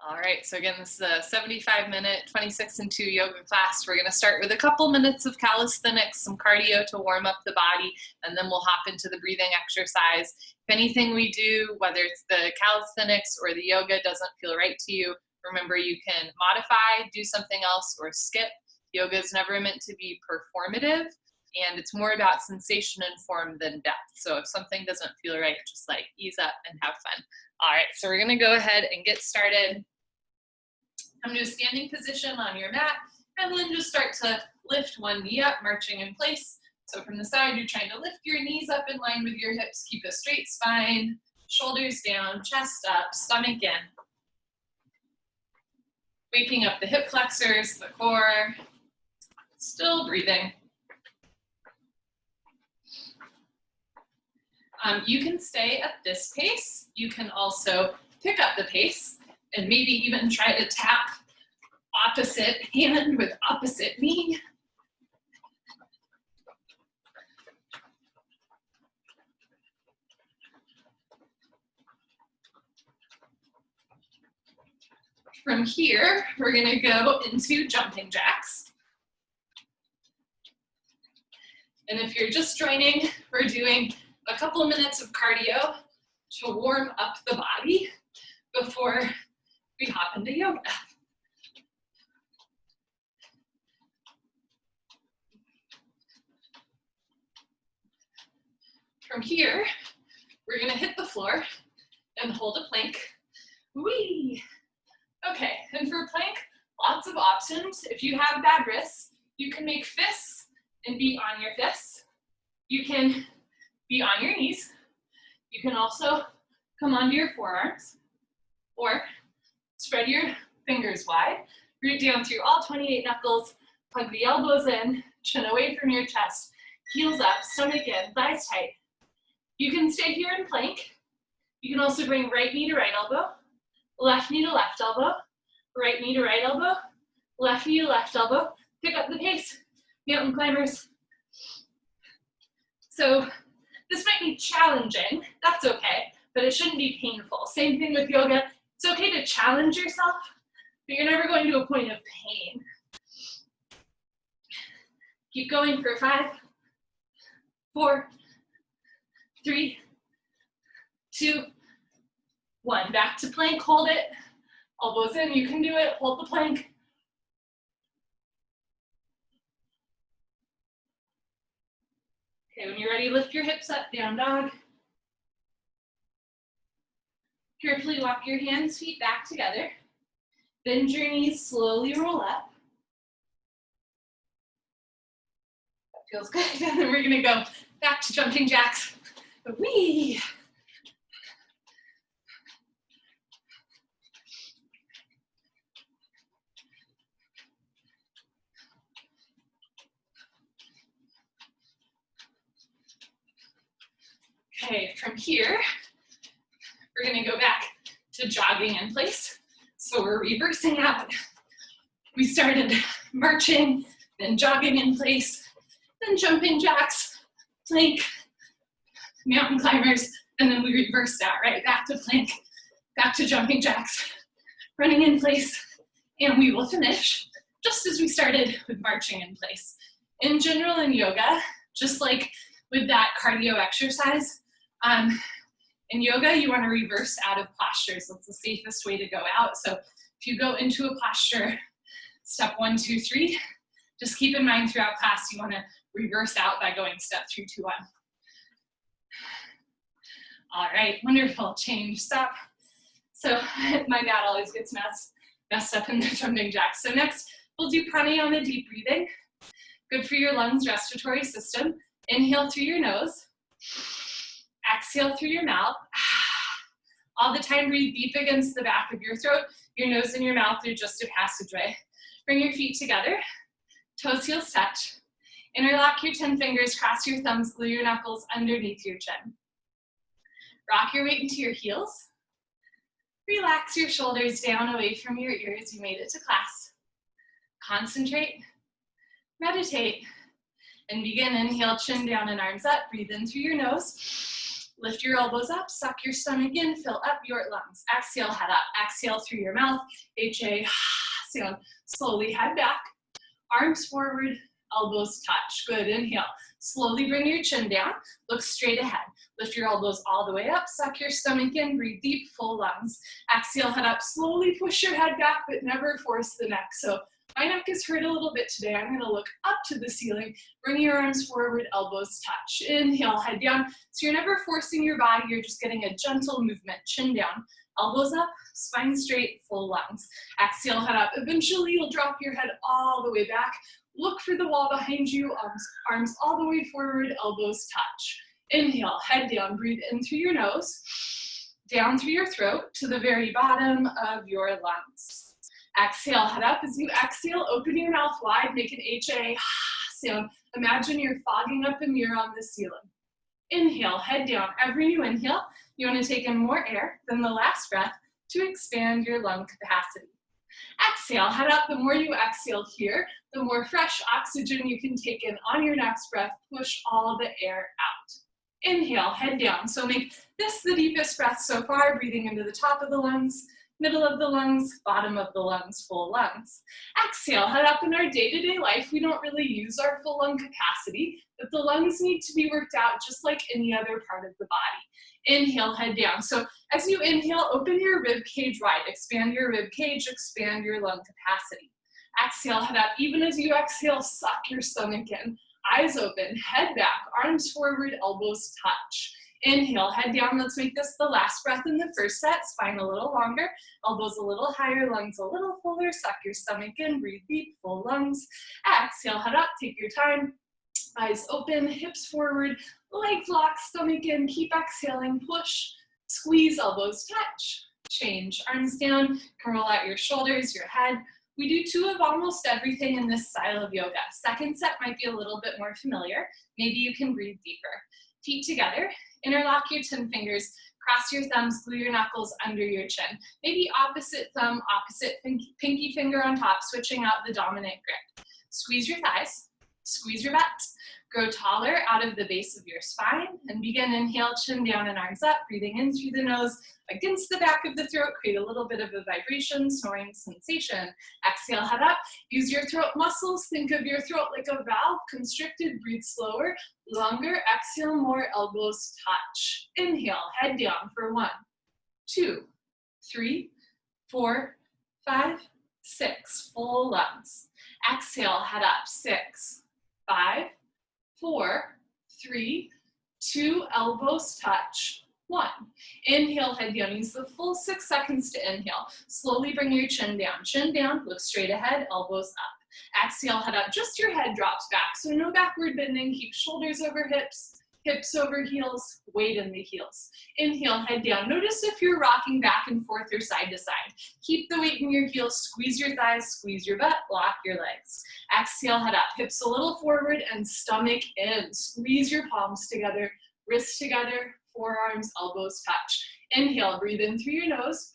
All right, so again, this is a 75-minute 26 and 2 yoga class. We're going to start with a couple minutes of calisthenics, some cardio to warm up the body, and then we'll hop into the breathing exercise. If anything we do, whether it's the calisthenics or the yoga, doesn't feel right to you, remember you can modify, do something else, or skip. Yoga is never meant to be performative, and it's more about sensation and form than depth. So if something doesn't feel right, just like ease up and have fun. All right, so we're going to go ahead and get started. Come to a standing position on your mat, and then just start to lift one knee up, marching in place. So from the side, you're trying to lift your knees up in line with your hips. Keep a straight spine, shoulders down, chest up, stomach in. Waking up the hip flexors, the core. Still breathing. You can stay at this pace. You can also pick up the pace and maybe even try to tap opposite hand with opposite knee. From here, we're gonna go into jumping jacks. And if you're just joining, we're doing a couple of minutes of cardio to warm up the body before we hop into yoga. From here, we're gonna hit the floor and hold a plank. Whee! Okay, and for plank, lots of options. If you have bad wrists, you can make fists and be on your fists. You can be on your knees. You can also come onto your forearms or spread your fingers wide, root down through all 28 knuckles, plug the elbows in, chin away from your chest, heels up, stomach in, thighs tight. You can stay here in plank. You can also bring right knee to right elbow, left knee to left elbow, right knee to right elbow, left knee to left elbow. Pick up the pace, mountain climbers. So this might be challenging, that's okay, but it shouldn't be painful. Same thing with yoga. It's okay to challenge yourself, but you're never going to a point of pain. Keep going for 5, 4, 3, 2, 1. Back to plank, hold it. Elbows in, you can do it, hold the plank. Okay, when you're ready, lift your hips up, down dog. Carefully walk your hands, feet back together. Bend your knees, slowly roll up. That feels good. And then we're gonna go back to jumping jacks. Whee! Okay, from here, we're gonna go back to jogging in place. So we're reversing out. We started marching, then jogging in place, then jumping jacks, plank, mountain climbers, and then we reversed out, right? Back to plank, back to jumping jacks, running in place, and we will finish just as we started with marching in place. In general, in yoga, just like with that cardio exercise, in yoga, you want to reverse out of postures. That's the safest way to go out. So if you go into a posture, step 1, 2, 3, just keep in mind throughout class, you want to reverse out by going step 3, 2, 1. All right, wonderful, change, stop. So my mat always gets messed up in the jumping jacks. So next, we'll do pranayama, deep breathing. Good for your lungs, respiratory system. Inhale through your nose. Exhale through your mouth. All the time, breathe deep against the back of your throat. Your nose and your mouth are just a passageway. Bring your feet together. Toes, heels touch. Interlock your 10 fingers, cross your thumbs, glue your knuckles underneath your chin. Rock your weight into your heels. Relax your shoulders down away from your ears. You made it to class. Concentrate, meditate, and begin. Inhale, chin down and arms up. Breathe in through your nose. Lift your elbows up, suck your stomach in, fill up your lungs. Exhale, head up. Exhale through your mouth. HA, sound. Slowly head back. Arms forward, elbows touch. Good, inhale. Slowly bring your chin down. Look straight ahead. Lift your elbows all the way up. Suck your stomach in. Breathe deep, full lungs. Exhale, head up. Slowly push your head back, but never force the neck. So my neck is hurt a little bit today. I'm gonna look up to the ceiling. Bring your arms forward, elbows touch. Inhale, head down. So you're never forcing your body, you're just getting a gentle movement. Chin down, elbows up, spine straight, full lungs. Exhale, head up. Eventually you'll drop your head all the way back. Look for the wall behind you, arms all the way forward, elbows touch. Inhale, head down, breathe in through your nose, down through your throat to the very bottom of your lungs. Exhale, head up. As you exhale, open your mouth wide, make an HA sound. Imagine you're fogging up a mirror on the ceiling. Inhale, head down. Every new inhale, you want to take in more air than the last breath to expand your lung capacity. Exhale, head up. The more you exhale here, the more fresh oxygen you can take in on your next breath. Push all the air out. Inhale, head down. So make this the deepest breath so far, breathing into the top of the lungs, middle of the lungs, bottom of the lungs, full lungs. Exhale, head up. In our day-to-day life, we don't really use our full lung capacity, but the lungs need to be worked out just like any other part of the body. Inhale, head down. So as you inhale, open your rib cage wide. Expand your rib cage, expand your lung capacity. Exhale, head up. Even as you exhale, suck your stomach in. Eyes open, head back, arms forward, elbows touch. Inhale, head down. Let's make this the last breath in the first set. Spine a little longer, elbows a little higher, lungs a little fuller. Suck your stomach in, breathe deep, full lungs. Exhale, head up, take your time. Eyes open, hips forward, legs locked, stomach in. Keep exhaling, push, squeeze, elbows touch. Change, arms down. You can roll out your shoulders, your head. We do 2 of almost everything in this style of yoga. Second set might be a little bit more familiar. Maybe you can breathe deeper. Feet together. Interlock your 10 fingers, cross your thumbs, glue your knuckles under your chin. Maybe opposite thumb, opposite pinky finger on top, switching out the dominant grip. Squeeze your thighs, squeeze your butt. Grow taller out of the base of your spine and begin inhale, chin down and arms up, breathing in through the nose against the back of the throat. Create a little bit of a vibration, snoring sensation. Exhale, head up. Use your throat muscles. Think of your throat like a valve, constricted. Breathe slower, longer. Exhale more, elbows touch. Inhale, head down for 1, 2, 3, 4, 5, 6. Full lungs. Exhale, head up. 6, 5, 4, 3, 2, elbows touch. 1. Inhale, head down. Use the full 6 seconds to inhale. Slowly bring your chin down, look straight ahead, elbows up. Exhale, head up. Just your head drops back, so no backward bending. Keep shoulders over hips, hips over heels, weight in the heels. Inhale, head down. Notice if you're rocking back and forth or side to side. Keep the weight in your heels, squeeze your thighs, squeeze your butt, lock your legs. Exhale, head up. Hips a little forward and stomach in. Squeeze your palms together, wrists together, forearms, elbows touch. Inhale, breathe in through your nose.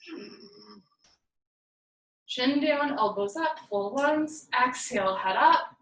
Chin down, elbows up, full lungs. Exhale, head up.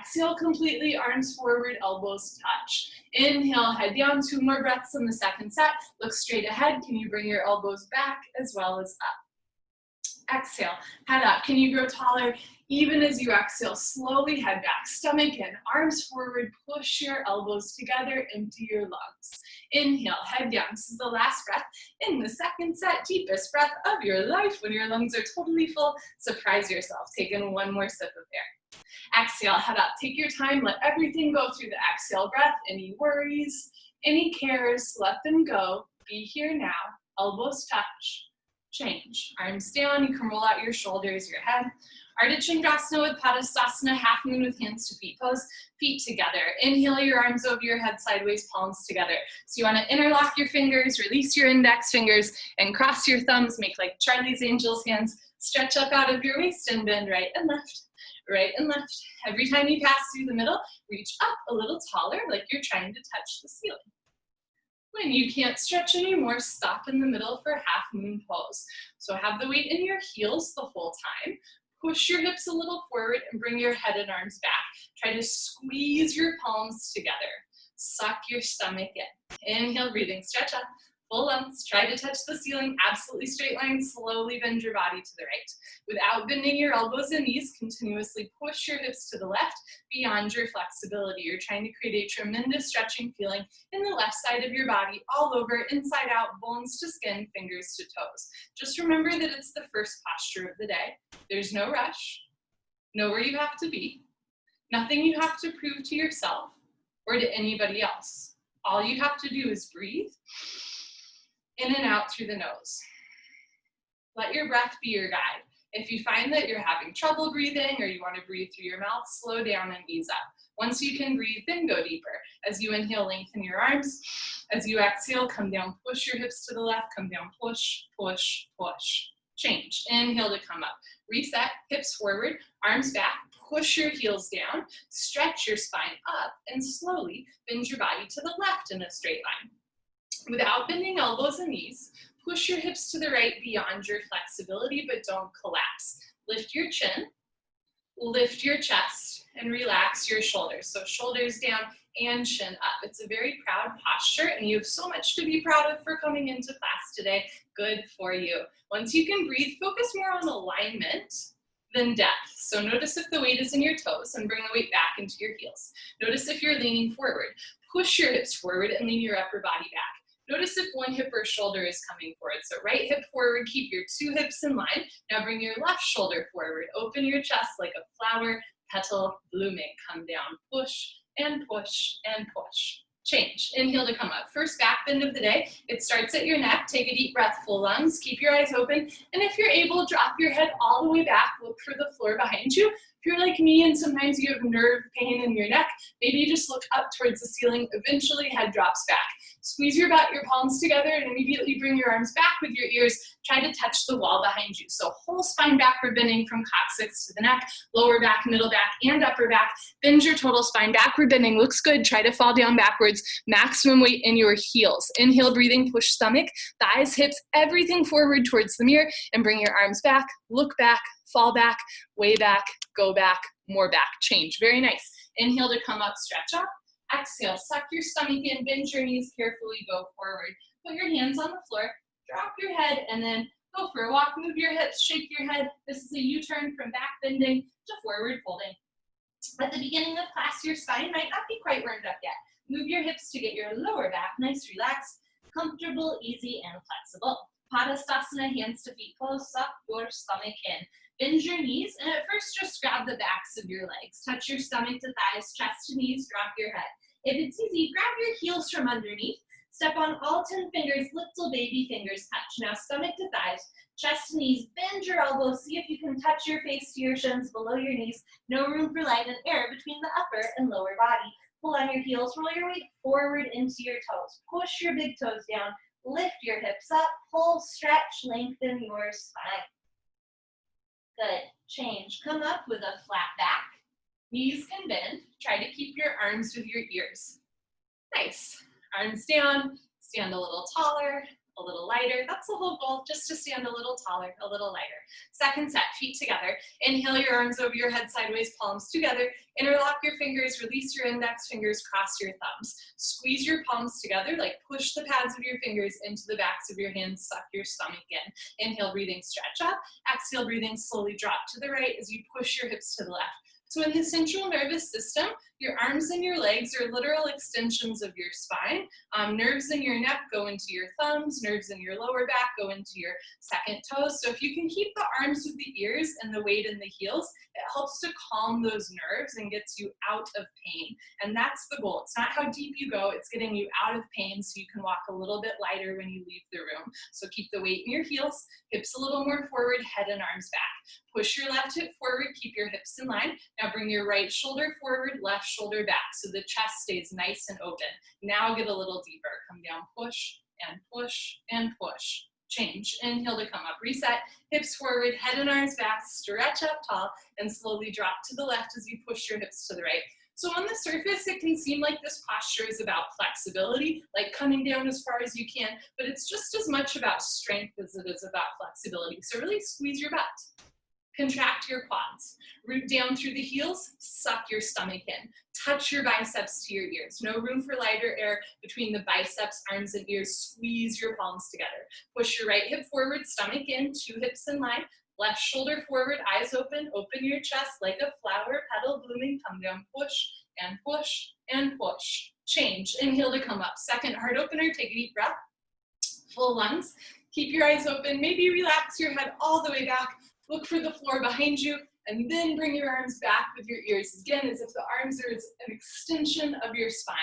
Exhale completely, arms forward, elbows touch. Inhale, head down. 2 more breaths in the second set. Look straight ahead. Can you bring your elbows back as well as up? Exhale, head up. Can you grow taller? Even as you exhale, slowly head back, stomach in, arms forward, push your elbows together, empty your lungs. Inhale, head down. This is the last breath in the second set, deepest breath of your life. When your lungs are totally full, surprise yourself. Take in 1 more sip of air. Exhale, head up. Take your time. Let everything go through the exhale breath. Any worries, any cares, let them go. Be here now. Elbows touch. Change. Arms down. You can roll out your shoulders, your head. Ardha Chandrasana with Padastasana, half moon with hands to feet pose, feet together. Inhale your arms over your head sideways, palms together. So you want to interlock your fingers, release your index fingers, and cross your thumbs, make like Charlie's Angels hands, stretch up out of your waist and bend right and left, right and left. Every time you pass through the middle, reach up a little taller like you're trying to touch the ceiling. When you can't stretch anymore, stop in the middle for half moon pose. So have the weight in your heels the whole time. Push your hips a little forward and bring your head and arms back. Try to squeeze your palms together. suck your stomach in. Inhale, breathing, stretch up. Full lungs, try to touch the ceiling, absolutely straight line, slowly bend your body to the right. Without bending your elbows and knees, continuously push your hips to the left beyond your flexibility. You're trying to create a tremendous stretching feeling in the left side of your body, all over, inside out, bones to skin, fingers to toes. Just remember that it's the first posture of the day. There's no rush, know where you have to be, nothing you have to prove to yourself or to anybody else. All you have to do is breathe in and out through the nose. Let your breath be your guide. If you find that you're having trouble breathing or you want to breathe through your mouth, slow down and ease up. Once you can breathe, then go deeper. As you inhale, lengthen your arms. As you exhale, come down, push your hips to the left, come down, push, push, push. Change. Inhale to come up. Reset, hips forward, arms back, push your heels down, stretch your spine up, and slowly bend your body to the left in a straight line. Without bending elbows and knees, push your hips to the right beyond your flexibility, but don't collapse. Lift your chin, lift your chest, and relax your shoulders. So shoulders down and chin up. It's a very proud posture, and you have so much to be proud of for coming into class today. Good for you. Once you can breathe, focus more on alignment than depth. So notice if the weight is in your toes and bring the weight back into your heels. Notice if you're leaning forward. Push your hips forward and lean your upper body back. Notice if one hip or shoulder is coming forward. So right hip forward, keep your two hips in line. Now bring your left shoulder forward. Open your chest like a flower petal blooming. Come down, push and push and push. Change. Inhale to come up. First back bend of the day. It starts at your neck. Take a deep breath, full lungs. Keep your eyes open. And if you're able, drop your head all the way back. Look for the floor behind you. If you're like me and sometimes you have nerve pain in your neck, maybe you just look up towards the ceiling. Eventually, head drops back. Squeeze your butt, your palms together, and immediately bring your arms back with your ears. Try to touch the wall behind you. So whole spine backward bending from coccyx to the neck, lower back, middle back, and upper back. Bend your total spine backward bending. Looks good. Try to fall down backwards. Maximum weight in your heels. Inhale, breathing, push stomach, thighs, hips, everything forward towards the mirror, and bring your arms back, look back, fall back, way back, go back, more back. Change. Very nice. Inhale to come up, stretch up. Exhale, suck your stomach in, bend your knees carefully, go forward. Put your hands on the floor, drop your head, and then go for a walk. Move your hips, shake your head. This is a U-turn from back bending to forward folding. At the beginning of class, your spine might not be quite warmed up yet. Move your hips to get your lower back nice, relaxed, comfortable, easy, and flexible. Padastasana, hands to feet close, suck your stomach in. Bend your knees, and at first just grab the backs of your legs. Touch your stomach to thighs, chest to knees, drop your head. If it's easy, grab your heels from underneath. Step on all 10 fingers, little baby fingers touch. Now stomach to thighs, chest to knees, bend your elbows. See if you can touch your face to your shins below your knees. No room for light and air between the upper and lower body. Pull on your heels, roll your weight forward into your toes. Push your big toes down, lift your hips up, pull, stretch, lengthen your spine. Good. Change. Come up with a flat back. Knees can bend. Try to keep your arms with your ears. Nice. Arms down. Stand a little taller, a little lighter. That's the whole goal, just to stand a little taller, a little lighter. Second set, feet together. Inhale your arms over your head sideways, palms together. Interlock your fingers, release your index fingers, cross your thumbs. Squeeze your palms together, like push the pads of your fingers into the backs of your hands, suck your stomach in. Inhale, breathing, stretch up. Exhale, breathing, slowly drop to the right as you push your hips to the left. So in the central nervous system, your arms and your legs are literal extensions of your spine. Nerves in your neck go into your thumbs, nerves in your lower back go into your second toes. So if you can keep the arms with the ears and the weight in the heels, it helps to calm those nerves and gets you out of pain. And that's the goal. It's not how deep you go, it's getting you out of pain so you can walk a little bit lighter when you leave the room. So keep the weight in your heels, hips a little more forward, head and arms back. Push your left hip forward, keep your hips in line. Now bring your right shoulder forward, left shoulder back, so the chest stays nice and open. Now get a little deeper. Come down, push and push and push. Change. Inhale to come up. Reset. Hips forward, head and arms back, stretch up tall, and slowly drop to the left as you push your hips to the right. So on the surface, it can seem like this posture is about flexibility, like coming down as far as you can, but it's just as much about strength as it is about flexibility. So really squeeze your butt. Contract your quads. Root down through the heels, suck your stomach in. Touch your biceps to your ears. No room for lighter air between the biceps, arms, and ears. Squeeze your palms together. Push your right hip forward, stomach in, 2 hips in line. Left shoulder forward, eyes open. Open your chest like a flower, petal blooming. Come down, push and push and push. Change. Inhale to come up. Second heart opener, take a deep breath. Full lungs. Keep your eyes open. Maybe relax your head all the way back. Look for the floor behind you, and then bring your arms back with your ears. Again, as if the arms are an extension of your spine.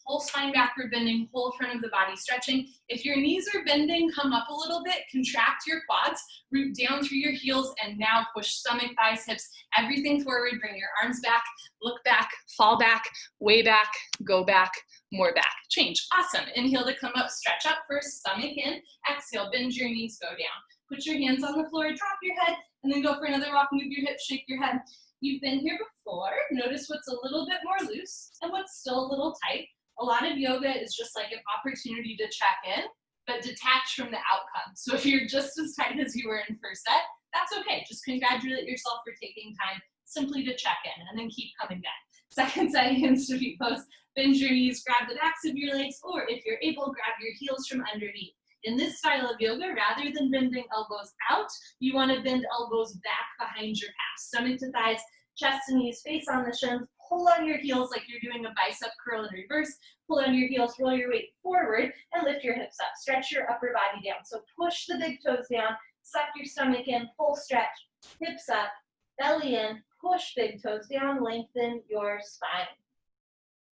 Whole spine backward bending, whole front of the body stretching. If your knees are bending, come up a little bit, contract your quads, root down through your heels, and now push stomach, thighs, hips, everything forward. Bring your arms back, look back, fall back, way back, go back, more back. Change. Awesome. Inhale to come up, stretch up first, stomach in. Exhale, bend your knees, go down. Put your hands on the floor, drop your head, and then go for another walk. Move your hips, shake your head. You've been here before. Notice what's a little bit more loose and what's still a little tight. A lot of yoga is just like an opportunity to check in, but detach from the outcome. So if you're just as tight as you were in first set, that's okay. Just congratulate yourself for taking time simply to check in, and then keep coming back. Second set, hands to feet pose. Bend your knees, grab the backs of your legs, or if you're able, grab your heels from underneath. In this style of yoga, rather than bending elbows out, you want to bend elbows back behind your calves. Stomach to thighs, chest and knees, face on the shins. Pull on your heels like you're doing a bicep curl in reverse. Pull on your heels, roll your weight forward, and lift your hips up. Stretch your upper body down. So push the big toes down, suck your stomach in, full stretch, hips up, belly in, push big toes down, lengthen your spine.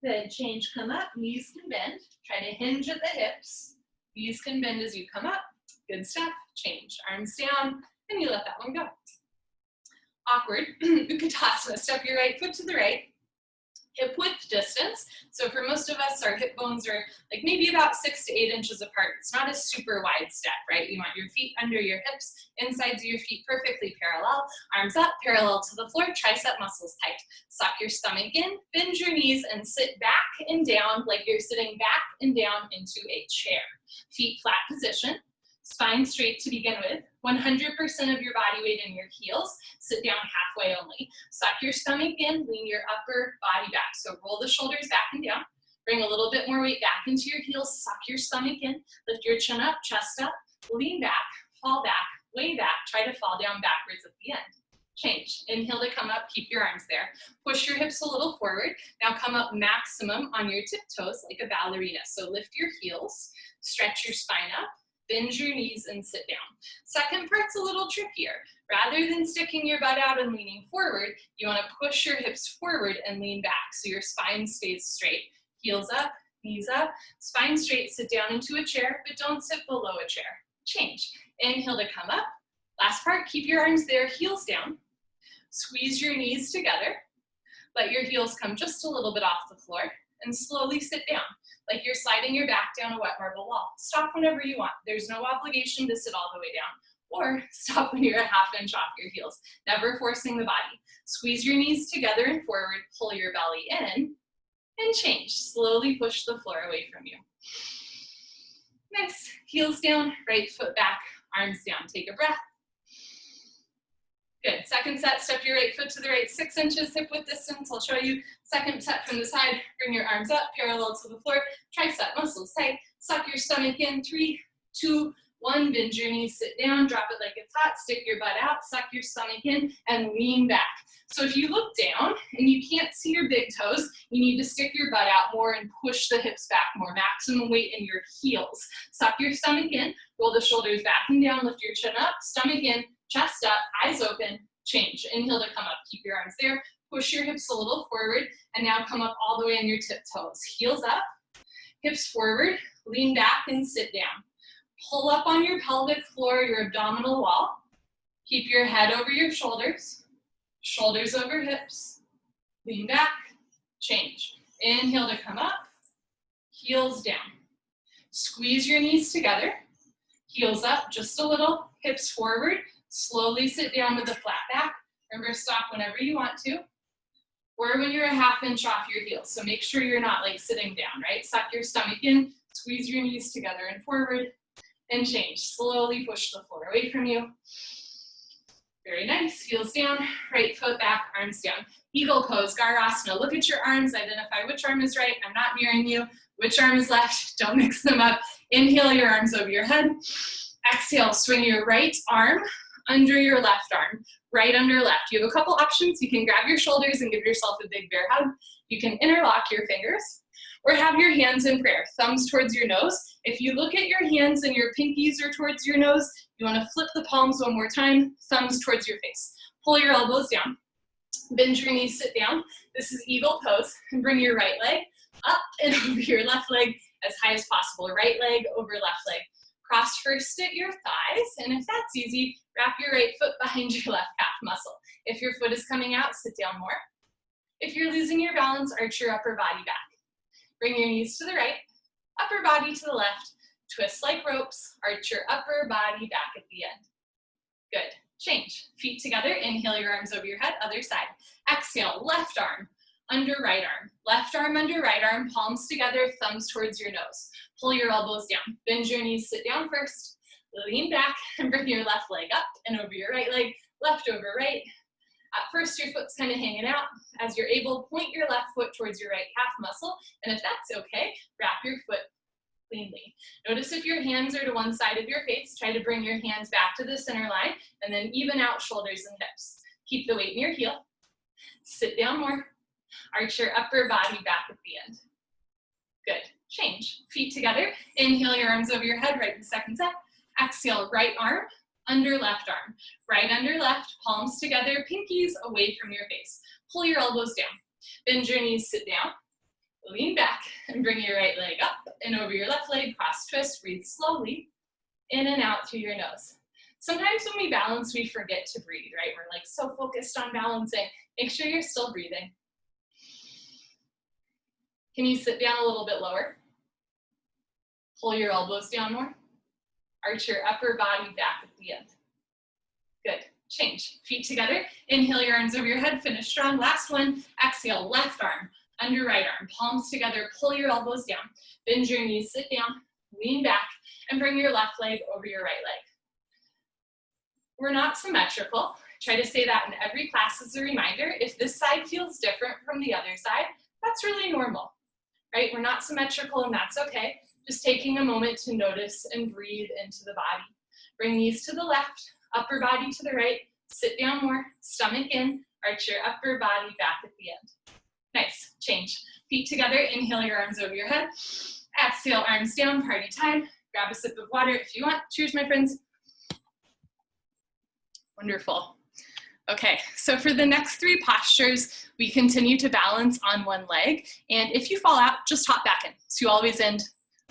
Good, change, come up, knees can bend. Try to hinge at the hips. Knees can bend as you come up. Good stuff. Change. Arms down, and you let that one go. Awkward. Utkatasana. Step your right foot to the right. Hip width distance. So for most of us, our hip bones are like maybe about 6 to 8 inches apart. It's not a super wide step, right? You want your feet under your hips, insides of your feet perfectly parallel. Arms up, parallel to the floor, tricep muscles tight. Suck your stomach in, bend your knees, and sit back and down like you're sitting back and down into a chair. Feet flat position. Spine straight to begin with. 100% of your body weight in your heels. Sit down halfway only. Suck your stomach in, lean your upper body back. So roll the shoulders back and down. Bring a little bit more weight back into your heels. Suck your stomach in. Lift your chin up, chest up. Lean back, fall back, way back. Try to fall down backwards at the end. Change. Inhale to come up, keep your arms there. Push your hips a little forward. Now come up maximum on your tiptoes like a ballerina. So lift your heels, stretch your spine up. Bend your knees and sit down. Second part's a little trickier. Rather than sticking your butt out and leaning forward, you want to push your hips forward and lean back so your spine stays straight. Heels up, knees up, spine straight, sit down into a chair, but don't sit below a chair. Change. Inhale to come up. Last part, keep your arms there, heels down. Squeeze your knees together. Let your heels come just a little bit off the floor and slowly sit down. Like you're sliding your back down a wet marble wall. Stop whenever you want. There's no obligation to sit all the way down. Or stop when you're a half inch off your heels. Never forcing the body. Squeeze your knees together and forward. Pull your belly in. And change. Slowly push the floor away from you. Nice. Heels down, right foot back, arms down. Take a breath. Good. Second set, step your right foot to the right, 6 inches hip width distance. I'll show you. Second set from the side, bring your arms up, parallel to the floor, tricep muscles tight. Suck your stomach in, 3, 2, 1. Bend your knees, sit down, drop it like it's hot, stick your butt out, suck your stomach in, and lean back. So if you look down and you can't see your big toes, you need to stick your butt out more and push the hips back more. Maximum weight in your heels. Suck your stomach in, roll the shoulders back and down, lift your chin up, stomach in, chest up, eyes open, change. Inhale to come up, keep your arms there, push your hips a little forward, and now come up all the way on your tiptoes. Heels up, hips forward, lean back and sit down. Pull up on your pelvic floor, your abdominal wall. Keep your head over your shoulders, shoulders over hips, lean back, change. Inhale to come up, heels down. Squeeze your knees together, heels up just a little, hips forward. Slowly sit down with a flat back. Remember, stop whenever you want to, or when you're a half inch off your heels. So make sure you're not like sitting down, right? Suck your stomach in, squeeze your knees together and forward, and change. Slowly push the floor away from you. Very nice, heels down, right foot back, arms down. Eagle pose, Garasana. Look at your arms, identify which arm is right, I'm not mirroring you. Which arm is left, don't mix them up. Inhale your arms over your head. Exhale, swing your right arm under your left arm, right under left. You have a couple options. You can grab your shoulders and give yourself a big bear hug. You can interlock your fingers or have your hands in prayer, thumbs towards your nose. If you look at your hands and your pinkies are towards your nose, you want to flip the palms one more time, thumbs towards your face. Pull your elbows down, bend your knees, sit down. This is eagle pose, and bring your right leg up and over your left leg as high as possible. Right leg over left leg. Cross first at your thighs, and if that's easy, wrap your right foot behind your left calf muscle. If your foot is coming out, sit down more. If you're losing your balance, arch your upper body back. Bring your knees to the right, upper body to the left, twist like ropes, arch your upper body back at the end. Good. Change. Feet together, inhale your arms over your head, other side. Exhale, left arm under right arm. Left arm under right arm, palms together, thumbs towards your nose. Pull your elbows down. Bend your knees, sit down first. Lean back and bring your left leg up and over your right leg, left over right. At first, your foot's kind of hanging out. As you're able, point your left foot towards your right calf muscle, and if that's okay, wrap your foot cleanly. Notice if your hands are to one side of your face, try to bring your hands back to the center line, and then even out shoulders and hips. Keep the weight in your heel. Sit down more. Arch your upper body back at the end. Good. Change. Feet together. Inhale your arms over your head, right in the second set. Exhale, right arm under left arm. Right under left, palms together, pinkies away from your face. Pull your elbows down. Bend your knees, sit down. Lean back and bring your right leg up and over your left leg, cross twist, breathe slowly, in and out through your nose. Sometimes when we balance, we forget to breathe, right? We're like so focused on balancing. Make sure you're still breathing. Can you sit down a little bit lower? Pull your elbows down more. Arch your upper body back at the end. Good. Change. Feet together. Inhale your arms over your head. Finish strong. Last one. Exhale. Left arm under right arm. Palms together. Pull your elbows down. Bend your knees. Sit down. Lean back. And bring your left leg over your right leg. We're not symmetrical. Try to say that in every class as a reminder. If this side feels different from the other side, that's really normal, right? We're not symmetrical, and that's okay. Just taking a moment to notice and breathe into the body. Bring knees to the left, upper body to the right, sit down more, stomach in, arch your upper body back at the end. Nice, change. Feet together, inhale your arms over your head. Exhale, arms down, party time. Grab a sip of water if you want. Cheers, my friends. Wonderful. Okay, so for the next three postures, we continue to balance on one leg. And if you fall out, just hop back in. So you always end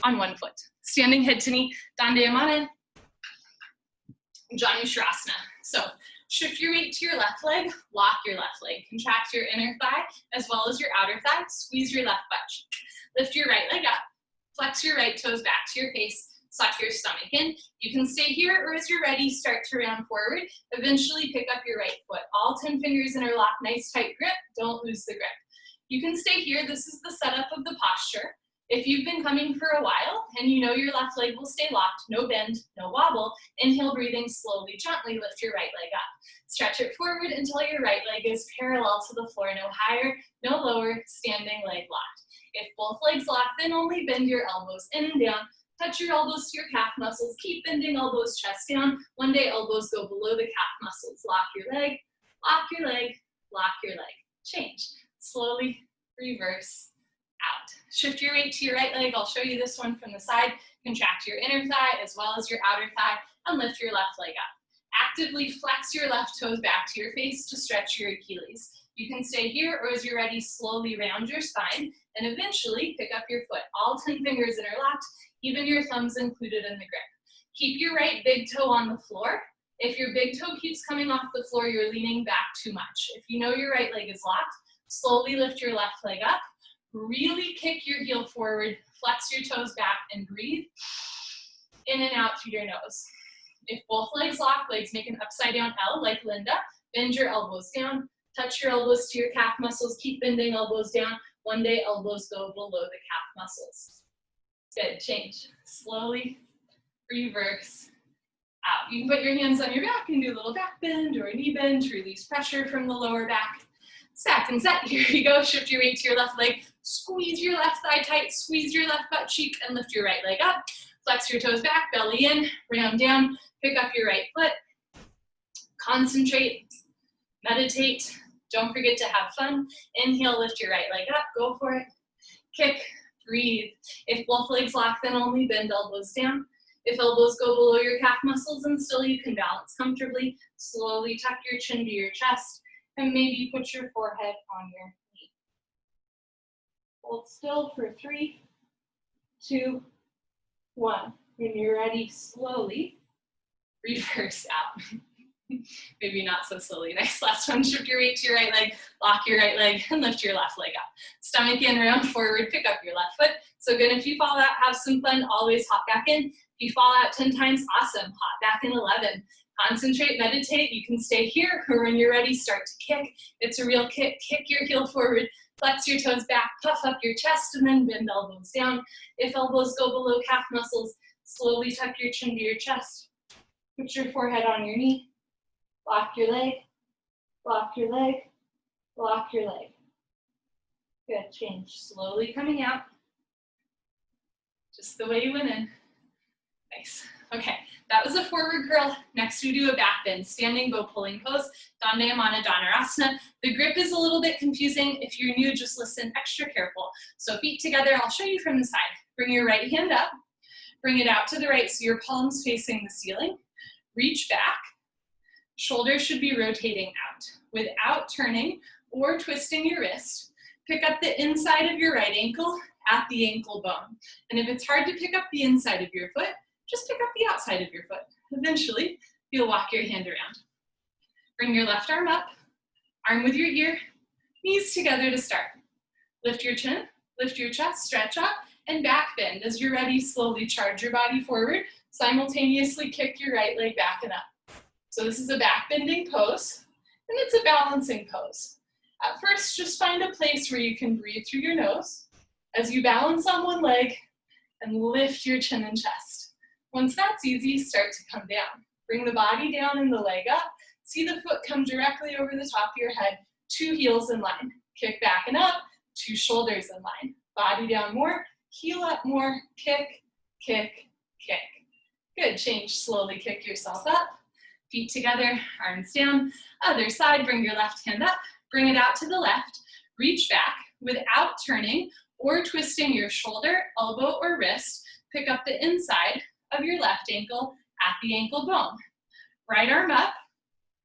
on one foot. Standing head to knee, Dandayamana, Janushirasana. So shift your weight to your left leg, lock your left leg, contract your inner thigh as well as your outer thigh, squeeze your left butt cheek. Lift your right leg up, flex your right toes back to your face, suck your stomach in. You can stay here, or as you're ready, start to round forward. Eventually pick up your right foot. All 10 fingers interlock, nice tight grip, don't lose the grip. You can stay here, this is the setup of the posture. If you've been coming for a while and you know your left leg will stay locked, no bend, no wobble, inhale, breathing slowly, gently lift your right leg up. Stretch it forward until your right leg is parallel to the floor, no higher, no lower, standing leg locked. If both legs lock, then only bend your elbows in and down. Touch your elbows to your calf muscles. Keep bending elbows, chest down. One day elbows go below the calf muscles. Lock your leg, lock your leg, lock your leg. Change. Slowly reverse out. Shift your weight to your right leg. I'll show you this one from the side. Contract your inner thigh as well as your outer thigh and lift your left leg up. Actively flex your left toes back to your face to stretch your Achilles. You can stay here, or as you're ready, slowly round your spine and eventually pick up your foot. All 10 fingers interlocked, even your thumbs included in the grip. Keep your right big toe on the floor. If your big toe keeps coming off the floor, you're leaning back too much. If you know your right leg is locked, slowly lift your left leg up. Really kick your heel forward, flex your toes back, and breathe in and out through your nose. If both legs lock, legs make an upside down L like Linda. Bend your elbows down. Touch your elbows to your calf muscles. Keep bending elbows down. One day elbows go below the calf muscles. Good, change. Slowly reverse out. You can put your hands on your back and do a little back bend or a knee bend to release pressure from the lower back. Stack and set, here you go. Shift your weight to your left leg, squeeze your left thigh tight, squeeze your left butt cheek, and lift your right leg up. Flex your toes back, belly in, round down, pick up your right foot. Concentrate, meditate, don't forget to have fun. Inhale, lift your right leg up, go for it. Kick, breathe. If both legs lock, then only bend elbows down. If elbows go below your calf muscles and still you can balance comfortably, slowly tuck your chin to your chest and maybe put your forehead on your knee. Hold still for 3, 2, 1. When you're ready, slowly reverse out. Maybe not so slowly. Nice, last one, shift your weight to your right leg, lock your right leg, and lift your left leg up. Stomach in, round forward, pick up your left foot. So again, if you fall out, have some fun, always hop back in. If you fall out 10 times, awesome, hop back in 11. Concentrate, meditate, you can stay here, or when you're ready, start to kick. It's a real kick, kick your heel forward, flex your toes back, puff up your chest, and then bend elbows down. If elbows go below calf muscles, slowly tuck your chin to your chest. Put your forehead on your knee. Lock your leg, lock your leg, lock your leg. Good, change, slowly coming out. Just the way you went in. Nice, okay. That was a forward curl. Next we do a back bend, standing bow pulling pose, Dandayamana Dhanurasana. The grip is a little bit confusing. If you're new, just listen extra careful. So feet together, I'll show you from the side. Bring your right hand up, bring it out to the right so your palms facing the ceiling. Reach back. Shoulders should be rotating out. Without turning or twisting your wrist, pick up the inside of your right ankle at the ankle bone. And if it's hard to pick up the inside of your foot, just pick up the outside of your foot. Eventually, you'll walk your hand around. Bring your left arm up, arm with your ear, knees together to start. Lift your chin, lift your chest, stretch up, and back bend. As you're ready, slowly charge your body forward, simultaneously kick your right leg back and up. So this is a back bending pose, and it's a balancing pose. At first, just find a place where you can breathe through your nose as you balance on one leg and lift your chin and chest. Once that's easy, start to come down. Bring the body down and the leg up. See the foot come directly over the top of your head, 2 heels in line. Kick back and up, 2 shoulders in line. Body down more, heel up more, kick, kick, kick. Good, change, slowly kick yourself up. Feet together, arms down. Other side, bring your left hand up, bring it out to the left. Reach back without turning or twisting your shoulder, elbow, or wrist. Pick up the inside of your left ankle at the ankle bone. Right arm up,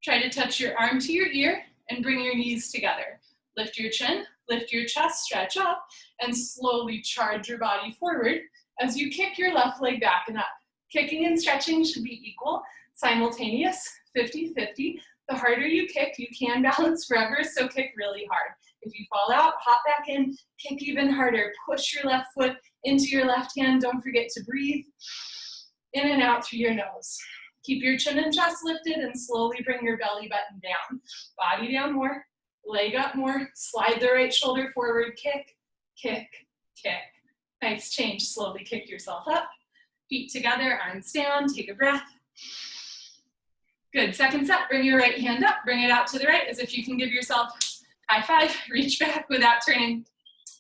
try to touch your arm to your ear and bring your knees together. Lift your chin, lift your chest, stretch up, and slowly charge your body forward as you kick your left leg back and up. Kicking and stretching should be equal, simultaneous, 50-50. The harder you kick, you can balance forever, so kick really hard. If you fall out, hop back in, kick even harder. Push your left foot into your left hand. Don't forget to breathe in and out through your nose. Keep your chin and chest lifted and slowly bring your belly button down. Body down more, leg up more, slide the right shoulder forward, kick, kick, kick. Nice change, slowly kick yourself up. Feet together, arms down, take a breath. Good, second set, bring your right hand up, bring it out to the right as if you can give yourself high five, reach back without turning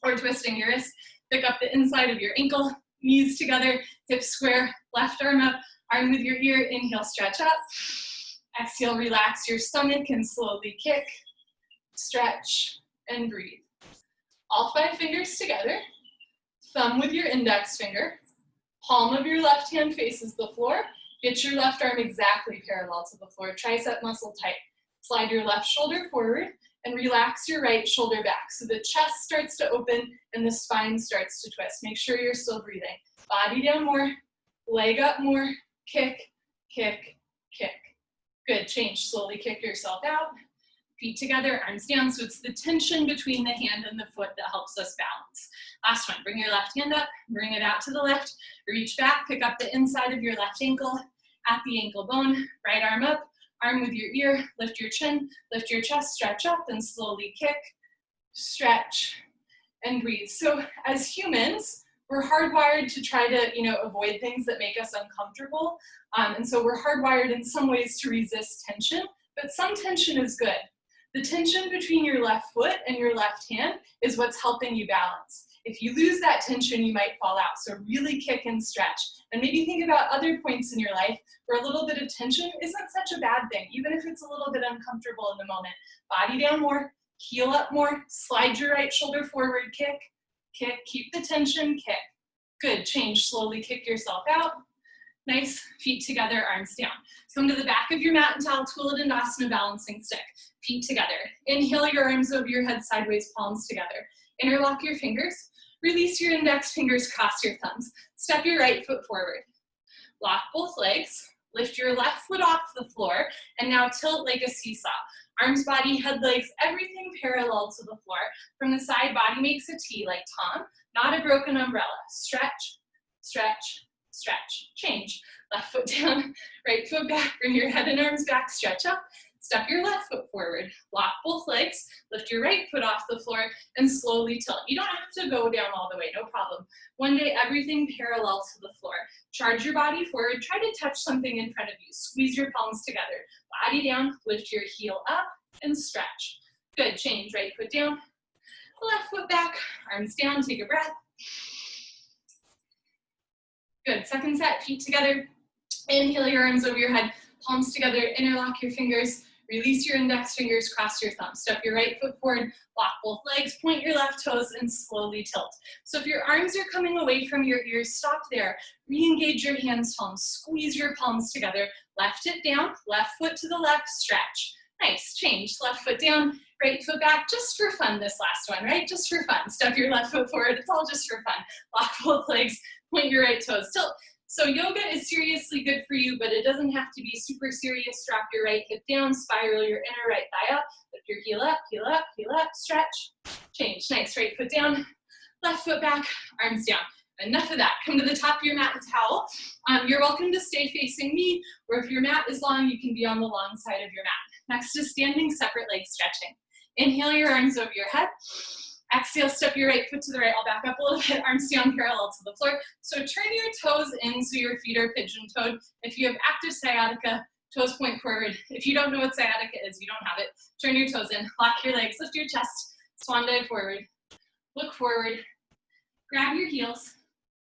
or twisting your wrist. Pick up the inside of your ankle, knees together, hips square, left arm up, arm with your ear, inhale, stretch up. Exhale, relax your stomach and slowly kick, stretch, and breathe. All 5 fingers together, thumb with your index finger, palm of your left hand faces the floor. Get your left arm exactly parallel to the floor, tricep muscle tight. Slide your left shoulder forward and relax your right shoulder back so the chest starts to open and the spine starts to twist. Make sure you're still breathing. Body down more, leg up more, kick, kick, kick. Good, change, slowly kick yourself out. Feet together, arms down, so it's the tension between the hand and the foot that helps us balance. Last one, bring your left hand up, bring it out to the left, reach back, pick up the inside of your left ankle at the ankle bone, right arm up, arm with your ear, lift your chin, lift your chest, stretch up, and slowly kick, stretch, and breathe. So as humans, we're hardwired to try to, avoid things that make us uncomfortable. And so we're hardwired in some ways to resist tension, but some tension is good. The tension between your left foot and your left hand is what's helping you balance. If you lose that tension, you might fall out. So really kick and stretch. And maybe think about other points in your life where a little bit of tension isn't such a bad thing, even if it's a little bit uncomfortable in the moment. Body down more, heel up more, slide your right shoulder forward, kick, kick, keep the tension, kick. Good, change, slowly kick yourself out. Nice, feet together, arms down. Come to the back of your mat and towel, Twiddle-Dandasana balancing stick. Feet together. Inhale your arms over your head sideways, palms together. Interlock your fingers. Release your index fingers, cross your thumbs. Step your right foot forward. Lock both legs. Lift your left foot off the floor. And now tilt like a seesaw. Arms, body, head, legs, everything parallel to the floor. From the side, body makes a T like Tom, not a broken umbrella. Stretch, stretch, stretch. Change. Left foot down, right foot back. Bring your head and arms back, stretch up. Step your left foot forward, lock both legs, lift your right foot off the floor, and slowly tilt. You don't have to go down all the way, no problem. One day, everything parallel to the floor. Charge your body forward, try to touch something in front of you. Squeeze your palms together. Body down, lift your heel up, and stretch. Good, change, right foot down, left foot back, arms down, take a breath. Good, second set, feet together. Inhale your arms over your head, palms together, interlock your fingers. Release your index fingers, cross your thumbs. Step your right foot forward, lock both legs, point your left toes, and slowly tilt. So if your arms are coming away from your ears, stop there. Re-engage your hands, palms, squeeze your palms together. Left hip down, left foot to the left, stretch. Nice, change. Left foot down, right foot back, just for fun this last one, right? Just for fun. Step your left foot forward, it's all just for fun. Lock both legs, point your right toes, tilt. So yoga is seriously good for you, but it doesn't have to be super serious. Drop your right hip down, spiral your inner right thigh up, lift your heel up, heel up, heel up, stretch, change. Nice, right foot down, left foot back, arms down. Enough of that. Come to the top of your mat and towel. You're welcome to stay facing me, or if your mat is long, you can be on the long side of your mat. Next is standing separate leg stretching. Inhale your arms over your head. Exhale, step your right foot to the right. I'll back up a little bit, arms down parallel to the floor. So turn your toes in so your feet are pigeon-toed. If you have active sciatica, toes point forward. If you don't know what sciatica is, you don't have it. Turn your toes in, lock your legs, lift your chest, swan dive forward. Look forward, grab your heels,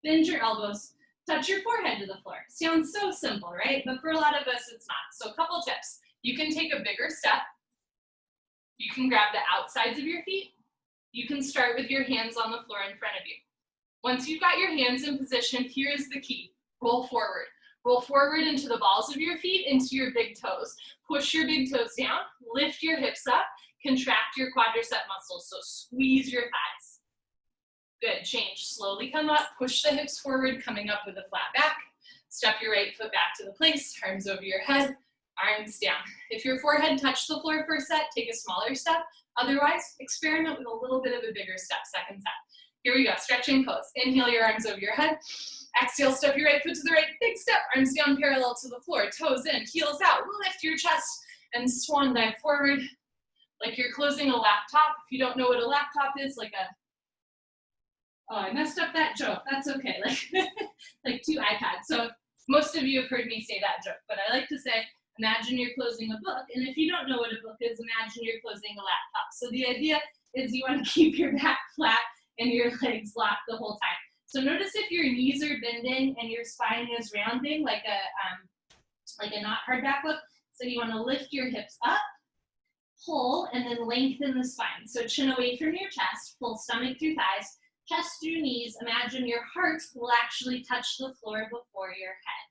bend your elbows, touch your forehead to the floor. Sounds so simple, right? But for a lot of us, it's not. So a couple tips. You can take a bigger step. You can grab the outsides of your feet. You can start with your hands on the floor in front of you. Once you've got your hands in position, here's the key. Roll forward. Roll forward into the balls of your feet, into your big toes. Push your big toes down, lift your hips up, contract your quadricep muscles, so squeeze your thighs. Good, change. Slowly come up, push the hips forward, coming up with a flat back. Step your right foot back to the place, arms over your head, arms down. If your forehead touched the floor for a set, take a smaller step. Otherwise, experiment with a little bit of a bigger step, second set. Here we go, stretching pose. Inhale your arms over your head. Exhale, step your right foot to the right, big step, arms down parallel to the floor, toes in, heels out, lift your chest, and swan dive forward like you're closing a laptop. If you don't know what a laptop is, like a, oh, I messed up that joke, that's okay, like two iPads. So most of you have heard me say that joke, but I like to say, imagine you're closing a book, and if you don't know what a book is, imagine you're closing a laptop. So the idea is you want to keep your back flat and your legs locked the whole time. So notice if your knees are bending and your spine is rounding like a not hard back look. So you want to lift your hips up, pull, and then lengthen the spine. So chin away from your chest, pull stomach through thighs, chest through knees. Imagine your heart will actually touch the floor before your head.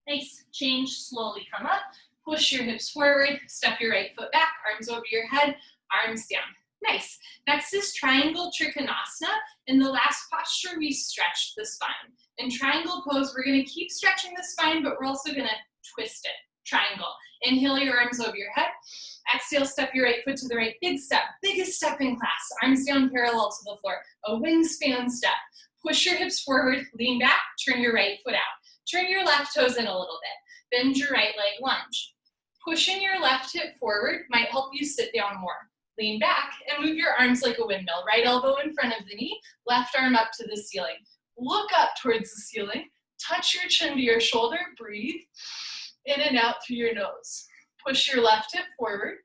Nice, change, slowly come up, push your hips forward, step your right foot back, arms over your head, arms down. Nice. Next is triangle trikonasana. In the last posture, we stretched the spine. In triangle pose, we're gonna keep stretching the spine, but we're also gonna twist it. Triangle. Inhale your arms over your head. Exhale, step your right foot to the right, big step, biggest step in class, arms down parallel to the floor, a wingspan step. Push your hips forward, lean back, turn your right foot out. Turn your left toes in a little bit. Bend your right leg, lunge. Pushing your left hip forward might help you sit down more. Lean back and move your arms like a windmill. Right elbow in front of the knee, left arm up to the ceiling. Look up towards the ceiling. Touch your chin to your shoulder. Breathe in and out through your nose. Push your left hip forward.